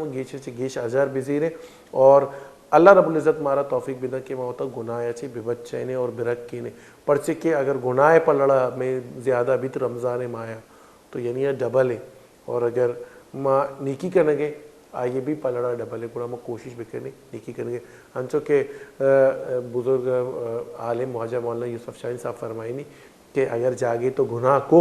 گیش اجر بزیرے اور اللہ رب العزت مارا توفیق بھی دا کہ میں ہوتا گناہ اچھے بے بچے نے اور برک کی نے پرچے کہ اگر گناہ پلڑا میں زیادہ بھی تو رمضان مایا تو یعنی یہ ڈبل ہے اور اگر ماں نیکی کرنے گے آئیے بھی پلڑا ڈبل ہے گناہ میں کوشش بھی کرنے نیکی کرنے گے ہنچو کہ بزرگ عالم مواجہ مولانا یوسف شاہین صاحب فرمائی نہیں کہ اگر جاگے تو گناہ کو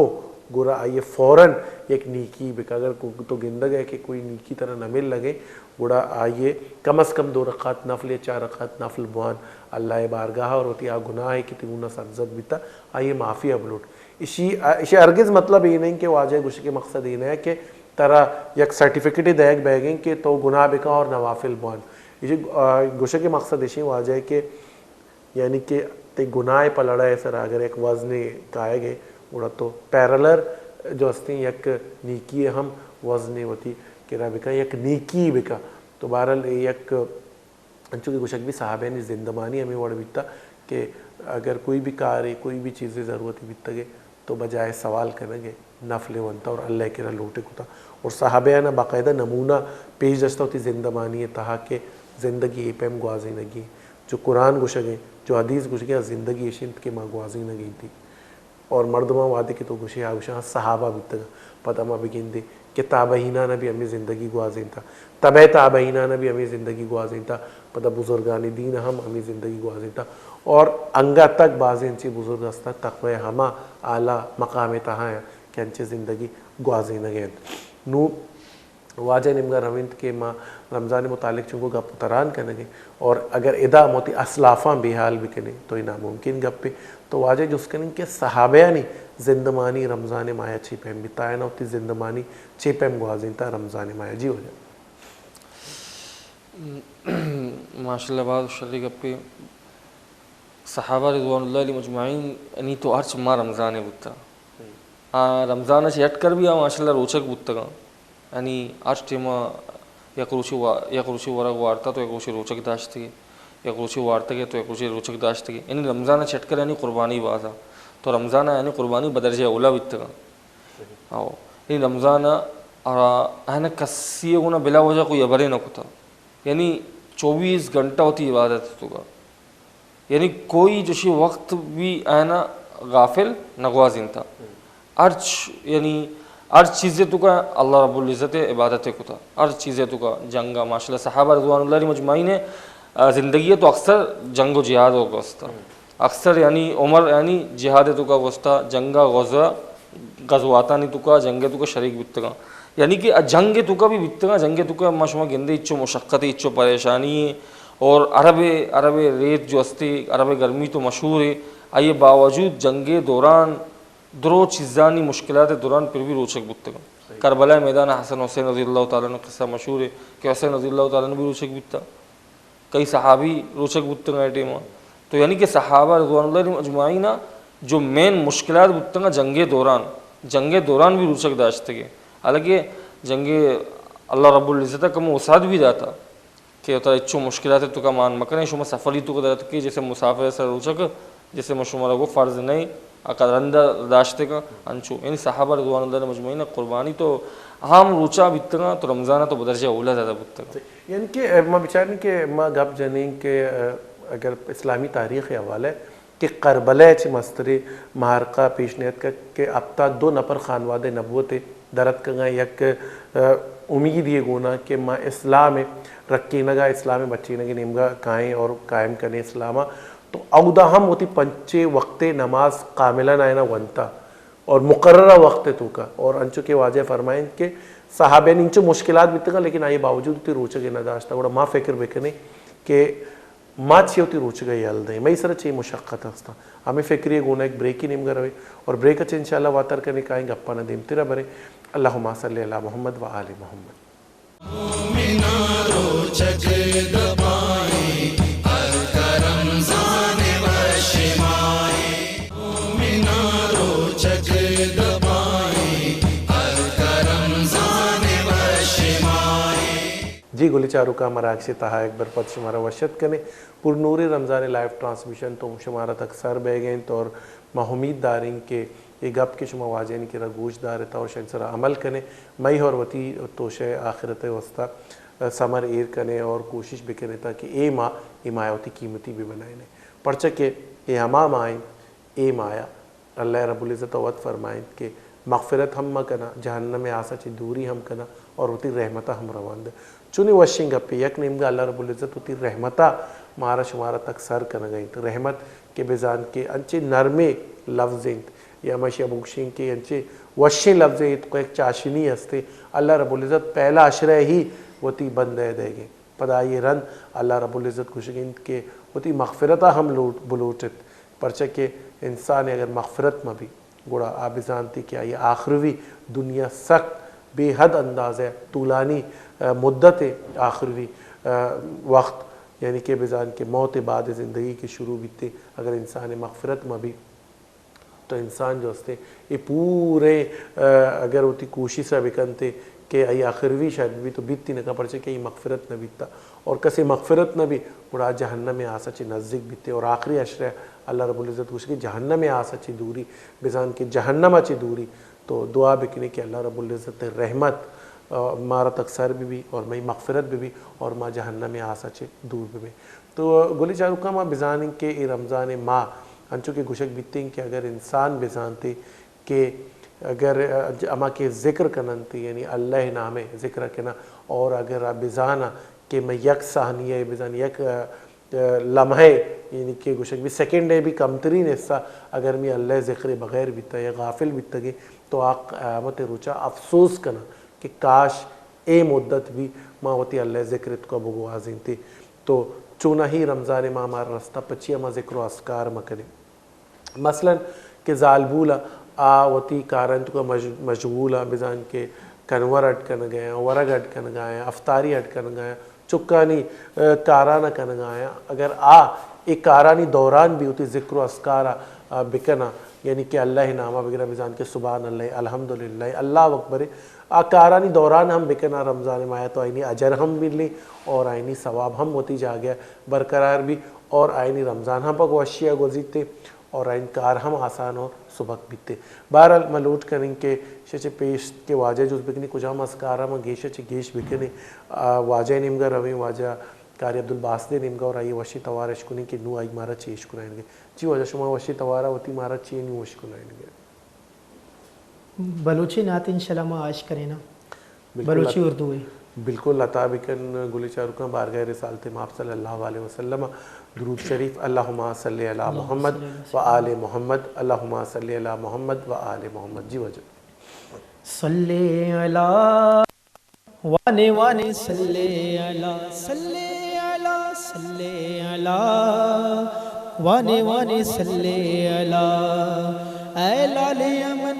گرا آئیے فوراً ایک نیکی بکا اگر تو گندگ ہے کہ کوئی نیکی طرح نہ مل لگے گڑا آئیے کم از کم 2 رکعت نفل یا 4 رکعت نفل بوان اللہ بارگاہ اور ہوتی آ گناہ ہے کہ تیونہ سرزد بیتا آئیے معافی اپلوٹ اسی ارگز مطلب یہ نہیں کہ واجہ گوشے کے مقصد یہ نہیں ہے کہ طرح یک سرٹیفکیٹ دیکھ بیگیں کہ تو گناہ بکا اور نوافل بوان اسی گوشے کے مقصد اسی واجہ ہے کہ یعنی کہ تے گناہ پلڑا ہے سر اگر ایک وزن کائے گئے اڑا تو پیرلر جو ہستی یک نیکی ہم وزن ہوتی کہ رہا بکا یک نیکی بکا تو بہرحال یک چونکہ گوشک بھی صحابہ نے زندمانی ہمیں وڑ بیتا کہ اگر کوئی بھی کار ہے کوئی بھی چیزیں ضرورت بیتا گے تو بجائے سوال کریں گے نفل ونتا اور اللہ کے رہا لوٹے کتا اور صحابہ نا باقاعدہ نمونہ پیش داشتا ہوتی زندمانی ہے تہا کہ زندگی پیم گوازی نگی جو قرآن گوشگیں جو حدیث گوشگیں زندگی شنت کے ماں گوازی نگی تھی اور مردمہ وعدے کے تو گوشے آگوشاں صحابہ بیتا گا پتہ ماں بگین دے کہ تابعینہ نہ بھی ہمیں زندگی گوازین تھا تبع تابعینہ نہ بھی ہمیں زندگی گوازین تھا پتہ بزرگانی دین ہم ہمیں زندگی گوازین تھا اور انگا تک بعضی انچی بزرگ ہستا تقوی ہما اعلیٰ مقام تہاں ہے کہ انچے زندگی گوازین گئے نو واجہ نمگا روند کے ماں رمضان متعلق چونکو گپ تران کرنے گے اور اگر ادا موتی اسلافاں بے حال بھی کرنے تو یہ ناممکن گپ پہ تو واجہ جس کرنے کہ صحابہ نہیں زندمانی رمضان مایا چھ پہم بتایا نہ ہوتی زندمانی چھ پہم گوازین تھا رمضان مایا جی ہو جائے ماشاءاللہ بعض شرعی گپ پہ صحابہ رضوان اللہ علیہ مجمعین انی تو ارچ ماں رمضان بتا رمضان سے ہٹ کر بھی ماشاءاللہ روچک بتا گا یعنی آج ٹیما یک روچی ورگ وارتا تو یک روچی روچک داشت گے یک روچی وارتا گے تو یک روچی روچک داشت گے یعنی رمضان چھٹ کر یعنی قربانی بازا تو رمضان یعنی قربانی بدرجہ اولا بیتا گا آو یعنی رمضان ہے کسی گونا بلا وجہ کوئی عبرے نہ کتا یعنی 24 گھنٹہ ہوتی عبادت تو گا یعنی کوئی جوشی وقت بھی آنا غافل نگوازین تھا ارچ یعنی ہر چیزیں تو کا اللہ رب العزت عبادت کو تھا ہر چیزیں تو کا جنگا ماشاءاللہ صحابہ رضوان اللہ علیہ مجمعین نے زندگی تو اکثر جنگ و جہاد ہو گوستا اکثر یعنی عمر یعنی جہاد تو کا گوستا جنگا غزواتا نہیں تو کا جنگ تو کا شریک بیتگا یعنی کہ جنگ تو کا بھی بیتگا جنگ تو کا مشما گندے اچھو مشقت اچھو پریشانی ہے اور عرب ریت جو ہستے عرب گرمی تو مشہور ہے آئیے باوجود جنگ دوران درو چیزانی مشکلات دوران پھر بھی روچک بتگا کربلا میدان حسن حسین رضی اللہ تعالیٰ عنہ قصہ مشہور ہے کہ حسین رضی اللہ تعالیٰ عنہ بھی روچک بیتا، کئی صحابی روچک بیتا گئے ٹیمہ. تو یعنی کہ صحابہ رضوان اللہ علیہم اجمعین جو مین مشکلات بیتا جنگ دوران بھی روچک داشتے گئے. حالانکہ جنگ اللہ رب العزت کا موساد بھی جاتا کہ ہوتا اچھو مشکلات تو کا مان مکنے شما سفری تو کا کہ جیسے مسافر سے روچک جیسے مشمار کو فرض نہیں اقرندہ داشتے کا انچو. یعنی صحابہ رضوان اللہ علیہم اجمعین قربانی تو ہم روچا بیتنا تو رمضان تو بدرجہ اولا زیادہ بیتنا. یعنی کہ ماں بچارن کہ ماں گپ جنیں کہ اگر اسلامی تاریخ حوالے کہ کربلا چ مستری مہارقہ پیشنیت کا کہ اب تک 2 نفر خانواد نبوت درد کا یک امید یہ گونا کہ ماں اسلام رکھی نگا اسلام بچی نگی نمگا کائیں اور قائم کرنے اسلامہ تو اودا ہم ہوتی 5 وقت نماز کاملہ نائنا ونتا اور مقررہ وقت تو کا. اور انچو کے واضح فرمائیں کہ صحابہ نے انچو مشکلات بھی تکا لیکن آئی باوجود ہوتی روچہ کے نداشتا گوڑا ماں فکر بکنے کہ ماں چی ہوتی روچہ گئی حل دیں میں سر چی مشقت ہستا ہمیں فکری گونا ایک بریکی نیم گروے اور بریک اچھے انشاءاللہ واتر کرنے کائیں گے اپا ندیم تیرہ برے. اللہم صلی اللہ محمد و آل محمد. جی گلی چارو کا مراکش تہا ایک بر پت شمارا وشت کنے پر نوری رمضان لائیو ٹرانسمیشن تو شمارا تک سر بے گئیں تو اور محمید داریں کہ یہ گپ کے شما واجہ نہیں کہ گوش دارتا اور شاید سرا عمل کنے مئی اور وطی توشے آخرت وسطہ سمر ایر کنے اور کوشش بکنے تاکہ اے ماں مایا ہوتی قیمتی بھی بنائیں پرچہ کہ اے ہما مائیں اے مایا اللہ رب العزت وعد فرمائیں کہ مغفرت ہم کنا جہنم میں آسا چی دوری ہم کنا اور ہوتی رحمتہ ہم روان دے. چونی وشنگ پہ یک نیم گا اللہ رب العزت ہوتی رحمتہ مارا شمارا تک سر کنا گئی تو رحمت کے بزان کے انچے نرمے لفظیں یا مشی ابوکشین کے انچے وشیں لفظیں تو ایک چاشنی ہستے اللہ رب العزت پہلا عشرہ ہی ہوتی بند دے گئے پدا یہ رن اللہ رب العزت خوشگین کے ہوتی مغفرتہ ہم بلوٹت پرچہ کہ انسان اگر مغفرت میں بھی گوڑا آپ جانتی کہ یہ آخروی دنیا سخت بے حد انداز ہے طولانی مدت آخروی وقت یعنی کہ بزان کے موت بعد زندگی کی شروع بیتے اگر انسان مغفرت میں بھی تو انسان جو ہستے یہ پورے اگر ہوتی کوشش سے بکنتے کہ ای آخروی شاید بھی تو بیتی نہ کا پرچے کہ یہ مغفرت نہ بیتا اور کسی مغفرت نہ بھی بڑا جہنم میں آسا چی نزدیک بیتے اور آخری عشرہ اللہ رب العزت خوش کہ جہنم میں آسا چی دوری بزان کے جہنم چی دوری تو دعا بکنے کہ اللہ رب العزت رحمت مارا تکسر بھی اور میں مغفرت بھی اور ماں جہنم میں آسا چی دور بھی. تو گلی چارو کا ماں بزانیں کہ ای رمضان ماں انچو کے گشک بیتے ہیں کہ اگر انسان بزانتے کہ اگر اما کے ذکر کننتی یعنی اللہ نامے ذکر کنا اور اگر بزانا کہ میں یک ثانیہ بزان یک لمحے یعنی کہ گشک بھی سیکنڈ بھی کم ترین حصہ اگر میں اللہ ذکر بغیر بیتا یا غافل بیتا گے تو آق قیامت روچا افسوس کنا کہ کاش اے مدت بھی ماں ہوتی اللہ ذکرت کو بگوازیں تھی. تو چونہ ہی رمضان ماں ہمارا رستہ پچی اما ذکر و اسکار مکنے مثلا کہ زالبولا آوتی کارنت کو مشغولہ بزان کے کنور اٹکن گئے ورگ اٹکن گئے افطاری اٹکن گئے چکانی کارانہ کن گئے اگر ایک کارانی دوران بھی ہوتی ذکر و اسکارہ بکنا یعنی کہ اللہ نامہ وغیرہ بزان کے سبحان اللہ الحمدللہ اللہ اکبر کارانی دوران ہم بکنا رمضان مایا تو آئینی اجر ہم ملی اور آئینی ثواب ہم ہوتی جا گیا برقرار بھی اور آئینی رمضان ہم پاک وشیہ گزیتے اور آئین کار ہم آسان اور سبق بیتے. بہرحال ملوٹ کریں کہ شچے پیش کے واجہ جو بکنے کجا مسکارا میں گیشہ چے گیش بکنے واجہ نمگا رویں واجہ کاری عبدالباسدے نمگا اور آئی وشی توار اشکنی کہ نو آئی مارا چے اشکنائیں گے. جی واجہ شما وشی توارا ہوتی مارا چے نو اشکنائیں گے. بلوچی نعت انشاءاللہ ما عاش کریں نا بلوچی اردو ہے بالکل عطا بکن گلی چارکاں بارگاہ رسالت ماب صلی اللہ علیہ وسلم درود شریف اللہم صلی علی محمد و آل محمد اللہم صلی علی محمد و آل محمد. جی وجہ صلی علی وانے وانے صلی علی صلی علی صلی علی وانے وانے صلی علی اے لال یمن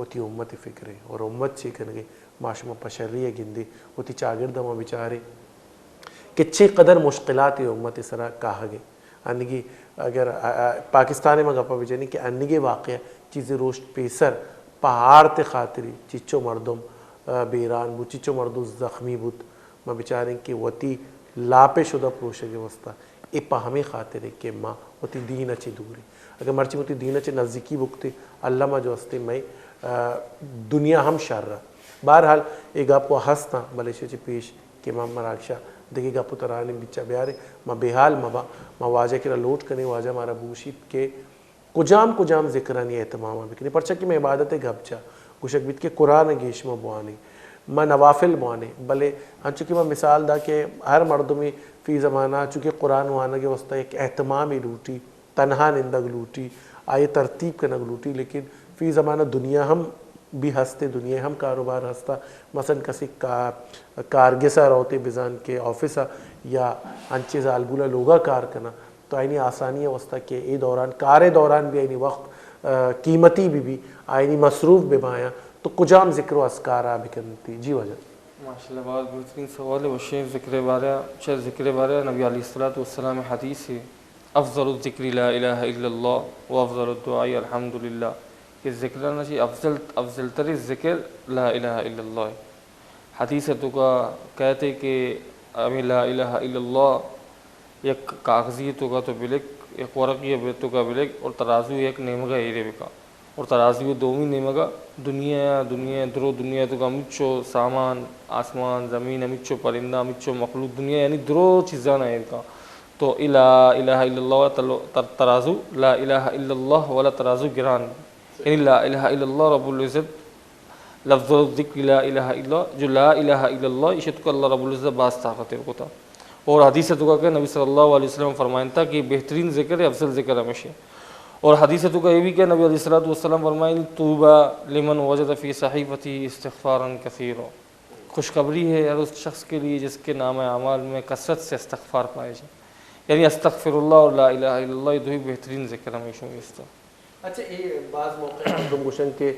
ہوتی امت فکرے اور امت چی کنگے معاشمہ پشریہ گندے ہوتی چاگردہ بیچارے کہ چھ قدر مشکلات امت سرا کہا گے انگی اگر پاکستان میں گپا بجانی کہ انگے واقعہ چیزیں روشت پیسر پہاڑ تے خاطری چچو مردم بیران بود چچو مردم زخمی بود ما بیچاریں کہ وتی لاپے شدہ پروشگے وسطہ ای پا ہمیں خاطر ہے کہ ماں ہوتی دین اچھی دوری اگر مرچی ہوتی دین اچھی نزدیکی بکتے اللہ ما جو ہستے میں دنیا ہم شر رہا بہرحال ایک آپ کو ہستا بلے شچ پیش کہ ماں مراکشا دیکھے گا پترانے بچہ بیارے ماں بحال ماں واجہ کرا لوٹ کرنے واجہ مارا بوشید کے کجام ذکرانی اہتمامہ بکنے پرچہ کہ میں عبادت گھبچا گوشک بیت کے قرآن گیشمہ بوانے ماں نوافل بوانے بلے ہاں چونکہ میں مثال دا کہ ہر مردمی فی زمانہ چونکہ قرآن وانا کے وسطہ ایک اہتمامی لوٹی تنہا نندگ لوٹی آئے ترتیب کنگ لوٹی لیکن فی زمانہ دنیا ہم بھی ہستے دنیا ہم کاروبار ہستا مثلا کسی کارگسا روتے بزان کے آفسا یا انچے زالبولا لوگا کار کنا تو آئینی آسانی ہے وسطہ کہ اے دوران کار دوران بھی آئینی وقت قیمتی بھی آئینی مصروف بھی بایا تو کجام ذکر و اسکارہ بھی کرنتی جی وجہ ماشاءاللہ بہت بہترین سوال ہے وشین ذکر بارے نبی علیہ السلام حدیث ہے افضل الذکر لا الہ الا اللہ و افضل الدعاء الحمدللہ کہ ذکر نہ چاہیے افضل تر ذکر لا الہ الا اللہ حدیث ہے تو کا کہتے کہ ہمیں لا الہ الا اللہ یک کاغذی تو کا تو بلک ایک ورقی تو کا بلک اور ترازو ایک نیمگا ایرے بکا اور ترازو دومی نیمگا دنیا درو دنیا تو کا مچو سامان آسمان زمین مچو پرندہ مچو مخلوق دنیا یعنی درو چیزاں ہیں کا تو لا الہ الا اللہ ترازو لا الہ الا اللہ ولا ترازو گران یعنی لا الہ الا اللہ رب العزت لفظ الذکر لا الہ الا اللہ جو لا الہ الا اللہ اشت کو اللہ رب العزت باز طاقت کو تھا اور حدیث تو کہ نبی صلی اللہ علیہ وسلم فرمائیں تھا کہ بہترین ذکر ہے افضل ذکر ہمیشہ اور حدیث تو کا یہ بھی کہ نبی علیہ السلام فرمائیں طوبى لمن وجد فی صحیفته استغفارا کثیرا خوشخبری ہے ہر اس شخص کے لیے جس کے نام اعمال میں کثرت سے استغفار پائے جائے یعنی استغفر اللہ اور لا الہ الا اللہ یہ دو ہی بہترین ذکر ہمیشہ اس اچھا یہ بعض موقع ہم گوشن کے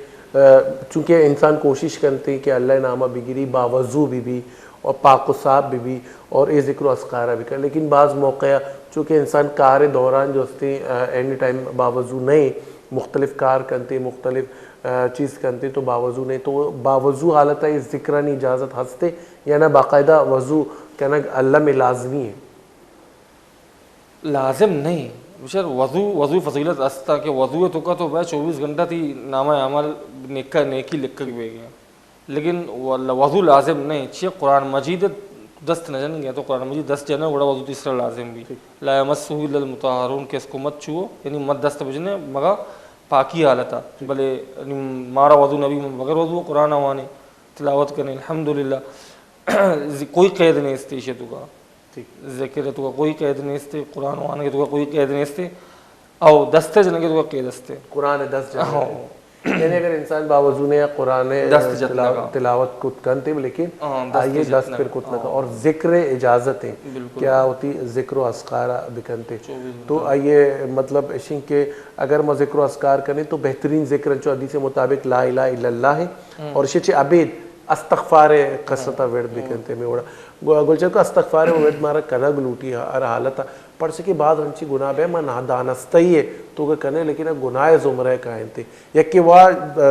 چونکہ انسان کوشش کرتے ہیں کہ اللہ نامہ بگری باوضو بھی اور پاک و صاف بھی اور اے ذکر و اذکارہ بھی کر لیکن بعض موقع چونکہ انسان کار دوران جو ہستے اینی ٹائم باوضو نہیں مختلف کار کرتے مختلف چیز کرتے تو باوضو نہیں تو باوضو حالت ہے ذکرانی اجازت ہستے یا نہ باقاعدہ وضو کہنا اللہ میں لازمی ہے لازم نہیں بشر وضو فضیلت استا کہ وضو تو کا تو بھائی 24 گھنٹہ تھی نامہ عمل نیکی لکھ کے بھی گیا لیکن وضو لازم نہیں چھ قرآن مجید دست نہ جن گیا تو قرآن مجید دست جانا بڑا وضو تیسرا لازم بھی لا یمسہ الا المطہرون کہ اس کو مت چھو یعنی مت دست بجنے مگا پاکی حالت بلے مارا وضو نبی مگر وضو قرآن آوانے تلاوت کرنے الحمدللہ کوئی قید نہیں اس تیشے تو کا ذکر تو کا کوئی قید نہیں استے قرآن وانے تو کا کوئی قید نہیں استے او دستے جنگے تو کا قید استے قرآن دست جانے یعنی اگر انسان باوضو نے قرآن تلاوت کت کرتے لیکن آئیے دست پھر کت لگا اور ذکر اجازت ہیں کیا ہوتی ذکر و اذکارہ بکنتے تو آئیے مطلب اشین کہ اگر میں ذکر و اذکار کریں تو بہترین ذکر جو حدیث مطابق لا الہ الا اللہ ہے اور اشی عبید استغفار قصتا ورد بکنتے میں اوڑا گلچر کو استغفار ورد مارا کنگ لوٹی ہر حالت پڑھ سکے بعد ہنچی گناہ بے میں دانستہی ہے تو کہ کنے لیکن گناہ زمرہ کائن تے یکی وہ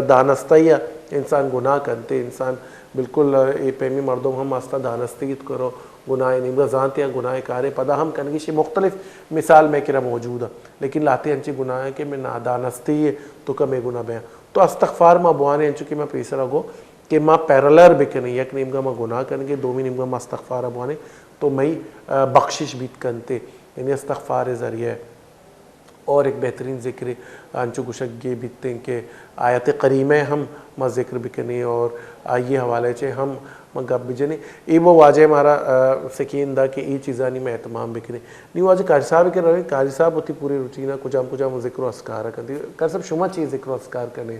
دانستہی ہے انسان گناہ کرتے انسان بالکل اے پیمی مردم ہم آستہ دانستگیت کرو گناہ نمگا زانتے ہیں گناہ کارے پدا ہم کنگیشی مختلف مثال میں کرا موجود ہے لیکن لاتے ہنچی گناہ ہے کہ میں نادانستہی ہے تو کہ میں گناہ بے تو استغفار ماں بوانے ہنچو کہ میں پیسرہ گو کہ ماں پیرلر بکنے یک نیمگا ماں گناہ کرنگے دومی نیمگا ماں استغفار بوانے تو میں بخشش بیت کرنتے یعنی استغفار ذریعہ اور ایک بہترین ذکر انچو گشک یہ بیتتے ہیں کہ آیت قریمہ ہم ماں ذکر بکنے اور آئیے حوالے چھے ہم ماں گب بجنے ای وہ واجہ ہمارا سکین دا کہ ای چیزانی میں اہتمام بکنے نہیں واجہ کاری صاحب کے رہے کاری صاحب ہوتی پوری روٹینہ کجام ذکر و اذکار کرتی کاری صاحب شما چیز ذکر و اذکار کرنے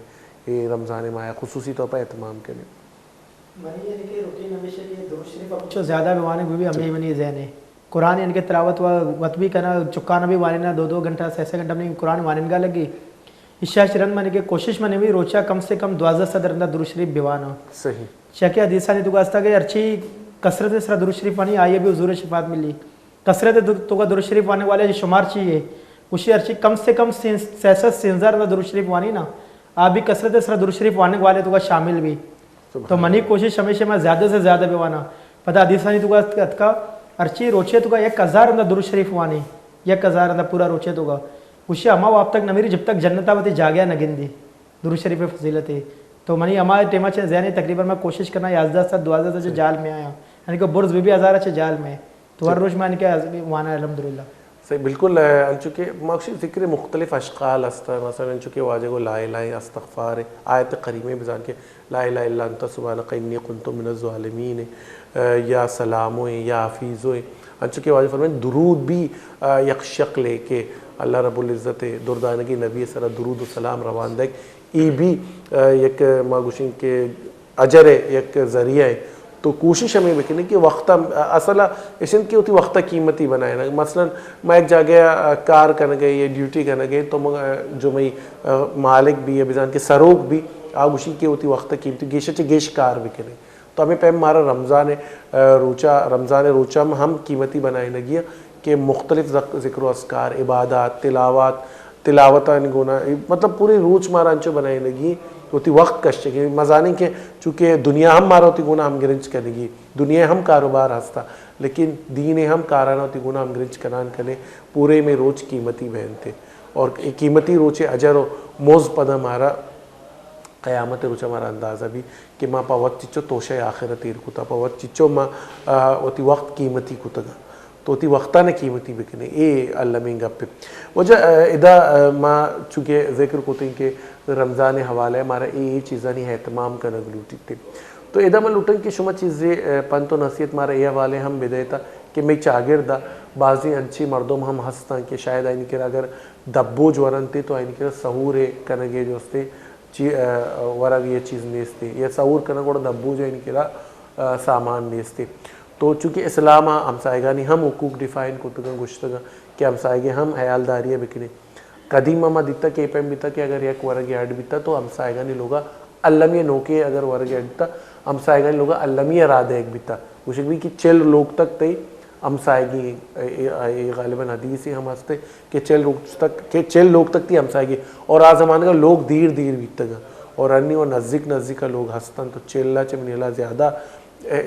یہ رمضان ماہ خصوصی طور پر اہتمام کریں منی یعنی کہ روٹین ہمیشہ کہ درود شریف اچھو زیادہ بھی وانے بھی ہمیں منی ذہن ہے قرآن یعنی کہ تلاوت وقت بھی کرنا چکانا بھی وانے نا 2 گھنٹہ 6 گھنٹہ اپنی قرآن وانے گا لگی اشیا شرن مانے کہ کوشش مانے بھی روچا کم سے کم 12 صدر اندر درود شریف بیوانا صحیح شاکہ حدیثانی تو گاستا کہ ارچی کثرت سرا درود شریف پانی آئیے بھی حضور شفاعت ملی کثرت تو کا درود شریف پانے والے جو شمار چاہیے اسی ارچی کم سے کم 66 اندر درود شریف پانی نا آپ بھی کثرت سرا درود شریف پانے والے تو کا شامل بھی تو منی کوشش ہمیشہ میں زیادہ سے زیادہ بیوانا پتہ حدیثانی تو کا ارچی روچے تو کا 1000 اندر درود شریف وانی 1000 اندر پورا روچے تو کا اسی اما آپ تک نمیری جب تک جنتا وتی جاگیا نہ گندی درود شریف فضیلت ہے تو منی اما ٹیما چھ ذہنی تقریباً میں کوشش کرنا 11 سے 12 سے جال میں آیا یعنی کہ برز بھی 1000 اچھے جال میں تو ہر روز میں کہ وانا الحمدللہ صحیح بالکل انچوکہ مقصد ذکر مختلف اشکال ہستا ہے مثلا انچوکہ واجہ کو لا الہ استغفار آیت کریمہ بزان کے لا الہ الا انت سبحانک انی کنت من الظالمین یا سلام یا حفیظ انچوکہ واجہ فرمائیں درود بھی یک شکل لے کے اللہ رب العزت دردانگی نبی سر درود و سلام روان دیکھ ای بھی یک ماگوشن کے اجر ہے یک ذریعہ ہے تو کوشش ہمیں بکنے کہ وقتہ اصلا اسن کی ہوتی وقتہ قیمتی بنائے نا مثلا میں ایک جگہ کار کرنے گئے یا ڈیوٹی کرنے گئے تو جو میں مالک بھی ہے بزان کے سروک بھی آگوشی کی ہوتی وقتہ قیمتی گیشہ چے گیش کار بکنے تو ہمیں پہم ہمارا رمضان روچہ میں ہم قیمتی بنائے لگیا کہ مختلف ذکر و اذکار عبادات تلاوتہ نگونا مطلب پوری روچ مارا انچو بنائے لگی ہوتی وقت کشتے گی مزانی کے چونکہ دنیا ہم مارا ہوتی گونا ہم گرنچ کرنے گی دنیا ہم کاروبار ہستا لیکن دین ہم کارانا ہوتی گونا ہم گرنچ کران کرنے پورے میں روچ قیمتی بہنتے اور قیمتی روچے اجر و موز پد ہمارا قیامت روچہ ہمارا اندازہ بھی کہ ماں پا وقت چچو توشہ آخرت تیر کتا پا وقت چچو ماں ہوتی وقت قیمتی کتا گا تو تی وقتہ نے قیمتی بکنے اے اللہ میں گپ پہ وجہ ادا ماں چونکہ ذکر کوتے ہیں کہ رمضان حوالہ ہے ہمارا اے چیزاں نہیں اہتمام کا نگلوٹی تھے تو ادا میں لوٹن کہ شما چیزیں پنت و نصیحت مارا اے حوالے ہم بدے تھا کہ میں چاگردہ بعضی انچی مردم ہم ہستا کہ شاید آئین کرا اگر دبو جو ورنتے تو آئین کرا سہور کنگے جو استے ورگ یہ چیز نیستے یا سہور کنگ اور دبو جو آئین کرا سامان نیستے تو چونکہ اسلام ہمسائگانی ہم حقوق ڈیفائن کرتگا گشتگا کہ ہمسائگے ہم حیالداریہ بکنے قدیم ہما دیتا کہ پیم بیتا کہ اگر یک ورگ ایڈ بیتا تو ہمسائگانی لوگا علمی نوکے اگر ورگ ایڈ بیتا ہمسائگانی لوگا علمی ارادہ ایک بیتا گوشک بھی کہ 4 لوگ تک تی ہمسائگی غالباً حدیثی ہم ہستے کہ 4 لوگ تک تی ہمسائگی اور آج زمانے کا لوگ دیر بیتا گا اور انی اور نزدیک کا لوگ ہستن تو 4 چمنیلا زیادہ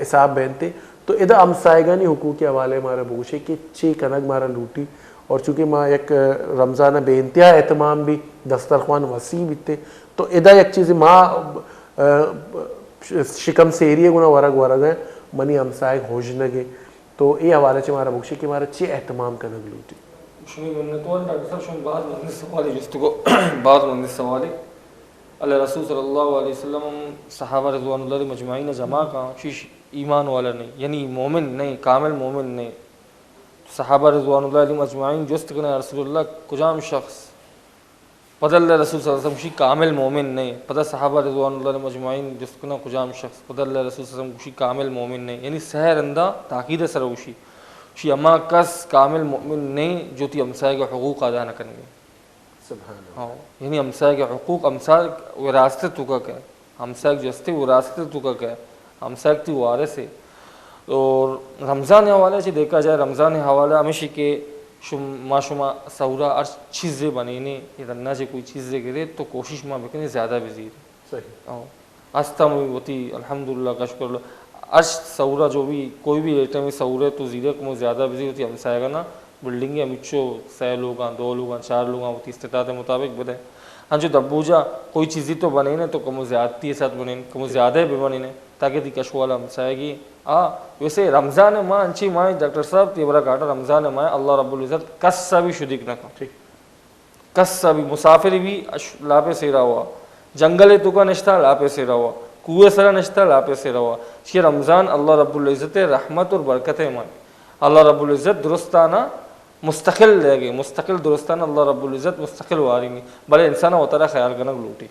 حساب بہنتے تو ادا ہمسائگانی حقوق کے حوالے ہمارا بوشے کہ 6 کنگ مارا لوٹی اور چونکہ ماں ایک رمضانہ بے انتہا اہتمام بھی دسترخوان وسیع بیتے تو ادا ایک چیز ماں شکم سیریے گنا ورگ ہے منی ہمسائگ ہوجنگے تو یہ حوالے سے ہمارا بوشے کہ ہمارا 6 اہتمام کنگ لوٹی شمی منتوان ڈاکٹر صاحب شمی بعض مندی سوالی جستگو بعض مندی سوالی اللہ رسول صلی اللہ علیہ وسلم صحابہ رضوان اللہ مجمعین جمع کا شیش ایمان والا نہیں یعنی مومن نہیں کامل مومن نہیں صحابہ رضوان اللہ علیہ مجمعین جست کنا رسول اللہ کجام شخص پتہ اللہ رسول صلی اللہ علیہ وسلم شی کامل مومن نہیں پتہ صحابہ رضوان اللہ علیہ مجمعین جست کنا کجام شخص پتہ اللہ رسول صلی اللہ علیہ وسلم شی کامل مومن نہیں یعنی سحر اندہ تاکید سروشی شی اما کس کامل مومن نہیں جو تی ہمسائے کے حقوق ادا نہ کریں گے سبحان ہاں یعنی ہمسائے کے حقوق ہمسائے وراثت تو کا ہے ہمسائے جستے وراثت تو کا ہے ہمسائے تی وارث ہے اور رمضان حوالے سے دیکھا جائے رمضان حوالہ ہمیشہ کہ شما سہورا ہر چیزیں بنینے یا رنہ سے کوئی چیزیں گرے تو کوشش ماں بکنے زیادہ بزیر صحیح آستہ میں ہوتی الحمدللہ کا شکر اللہ ارش سہورا جو بھی کوئی بھی ایٹم میں سہورے تو زیرہ کو زیادہ بزیر ہوتی ہمسائے گا نا بلڈنگیں مچو 6 لوگ 2 لوگ 4 لوگ ہوتی استطاعت مطابق بدے ہاں جو دبوجا کوئی چیزی تو بنے نا تو کم زیادتی ساتھ بنے کم زیادہ بھی بنے تاکہ دی کشو والا ہمسائے گی ویسے رمضان ماہ انچی ماہ ڈاکٹر صاحب تیبرا کاٹا رمضان ماہ اللہ رب العزت کس سا بھی شدک نہ کھا کس سا بھی مسافر بھی لاپے سیرا ہوا جنگل تو کا نشتہ لاپے سیرا ہوا کوئے سرا نشتہ لاپے سیرا ہوا یہ رمضان اللہ رب العزت رحمت اور برکت ماہ اللہ رب العزت درستانہ مستقل لے گئے مستقل درستانہ اللہ رب العزت مستقل واری نہیں بلے انسانہ ہوتا رہا خیال کنگ لوٹی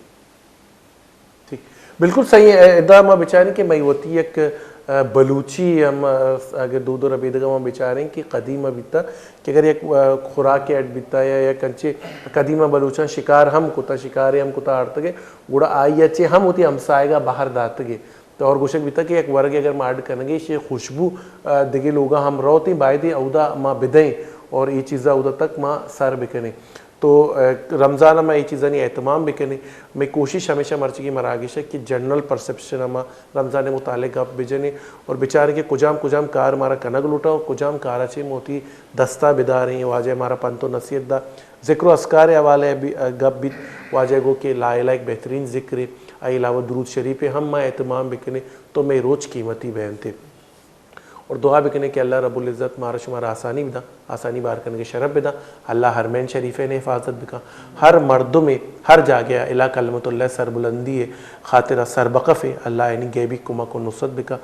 ٹھیک بالکل صحیح ہے ادا ماں بچاری کہ میں ہوتی ایک بلوچی ہم اگر دو دو ربیدہ ہم بیچاریں کہ قدیمہ بیتا کہ اگر یک خوراک ایڈ بیتا یا کنچے قدیمہ بلوچاں شکار ہم کتا شکارے ہم کتا آڑتگے گوڑا آئی اچھے ہم ہوتی ہمسائے گا باہر داتگے تو اور گوشک بیتا کہ ایک ورگے اگر مارڈ کرنگے یہ خوشبو دگے لوگا ہم روتی بائدے اودا ماں بدیں اور یہ چیزا اودا تک ماں سر بکنے تو رمضان میں یہ چیزیں نہیں اہتمام بکنے میں کوشش ہمیشہ مرچی کی مراگش ہے کہ جنرل پرسپشن ہما رمضان متعلق آپ بجنے اور بیچارے کے کجام کار مارا کنگ لوٹا اور کجام کار اچھے موتی دستہ بدار ہیں واجہ ہمارا پنتو نصیحت دا ذکر و اذکار حوالے گپ بھی واجہ گو کہ لا الہ ایک بہترین ذکر ہے علاوہ درود شریف ہم ماں اہتمام بکنے تو میں روز قیمتی بہن تھے اور دعا بکنے کہ اللہ رب العزت مارا شمارا آسانی بدا آسانی بار کرنے کے شرف بدا اللہ حرمین شریفین حفاظت بکا ہر مردوں میں ہر جاگیا الہ کلمت اللہ سر بلندی ہے خاطرہ سر بقف ہے اللہ یعنی گیبی کما کو نصرت بکا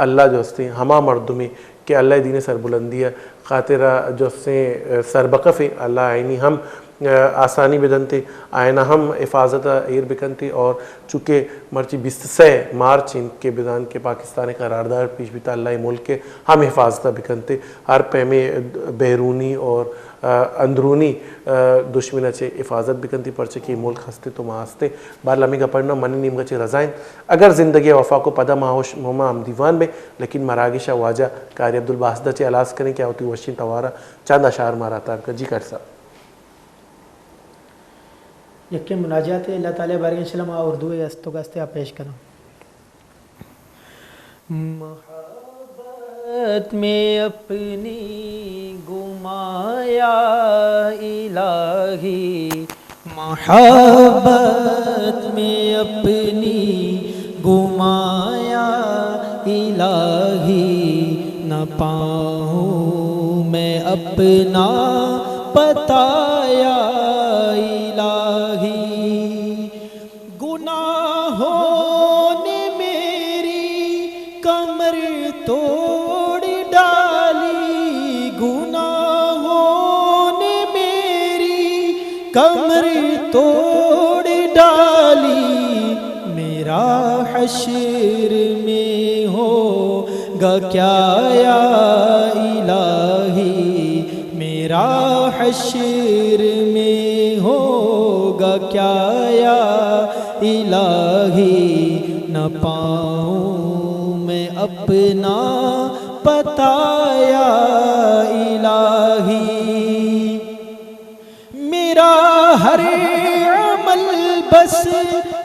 اللہ جو استے ہما مردوں میں کہ اللہ دین سر بلندی ہے خاطرہ جو استے سر بقف ہے اللہ یعنی ہم آسانی بدنتے آئینہ ہم حفاظت ایر بکنتے اور چونکہ مرچی 26 مارچ ان کے بدان کے پاکستان قراردار پیش بیتا اللہ ملک کے ہم حفاظت بکنتے ہر پیمے بیرونی اور اندرونی دشمن اچھے حفاظت بکنتی پرچے کہ ملک ہستے تو ماں ہستے بار لمی کا پڑھنا منی نیم گچے رضائیں اگر زندگی وفا کو پدہ ماہوش مہما ہم دیوان میں لیکن مراگشہ واجہ قاری عبدالباسدہ چے علاس کریں کیا ہوتی وشین توارا چاند اشعار ماراتا ہے جی کر سا یکی مناجات اللہ تعالیٰ بارک انشاءاللہ میں اردو ہے استو کا آپ پیش کروں محبت میں اپنی گمایا الہی محبت میں اپنی گمایا الہی نہ پاؤں میں اپنا بتایا الہی گناہوں نے میری کمر توڑ ڈالی گناہوں نے میری کمر توڑ ڈالی میرا حشر میں ہوگا کیا یا الہی میرا حشر میں ہوگا کیا یا الہی نہ پاؤں میں اپنا بتایا الہی میرا ہر عمل بس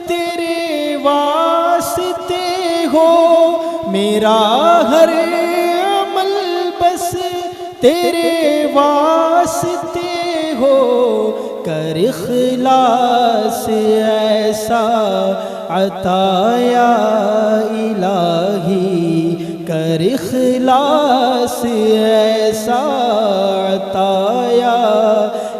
تیرے واسطے ہو میرا ہر عمل بس تیرے واسطے ہو کر اخلاص ایسا عطا یا الہی کر اخلاص ایسا عطا یا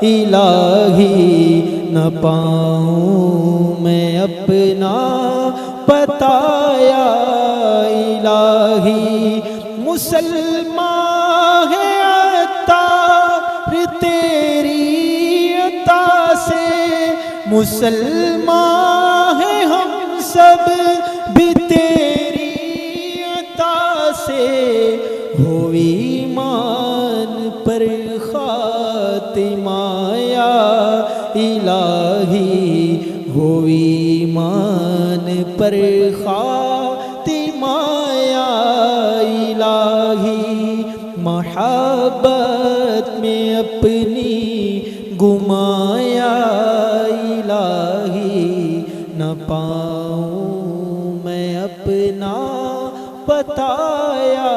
الہی نہ پاؤں میں اپنا بتایا الہی مسلمان ہے عطار تیری عطا سے مسلمان ہے ہم سب بھی تیری عطا سے ہو ایمان پر خاتمہ یا الہی ہو ایمان پر خاتمہ یا الہی محبت میں اپنی گمایا الہی نہ پاؤں میں اپنا بتایا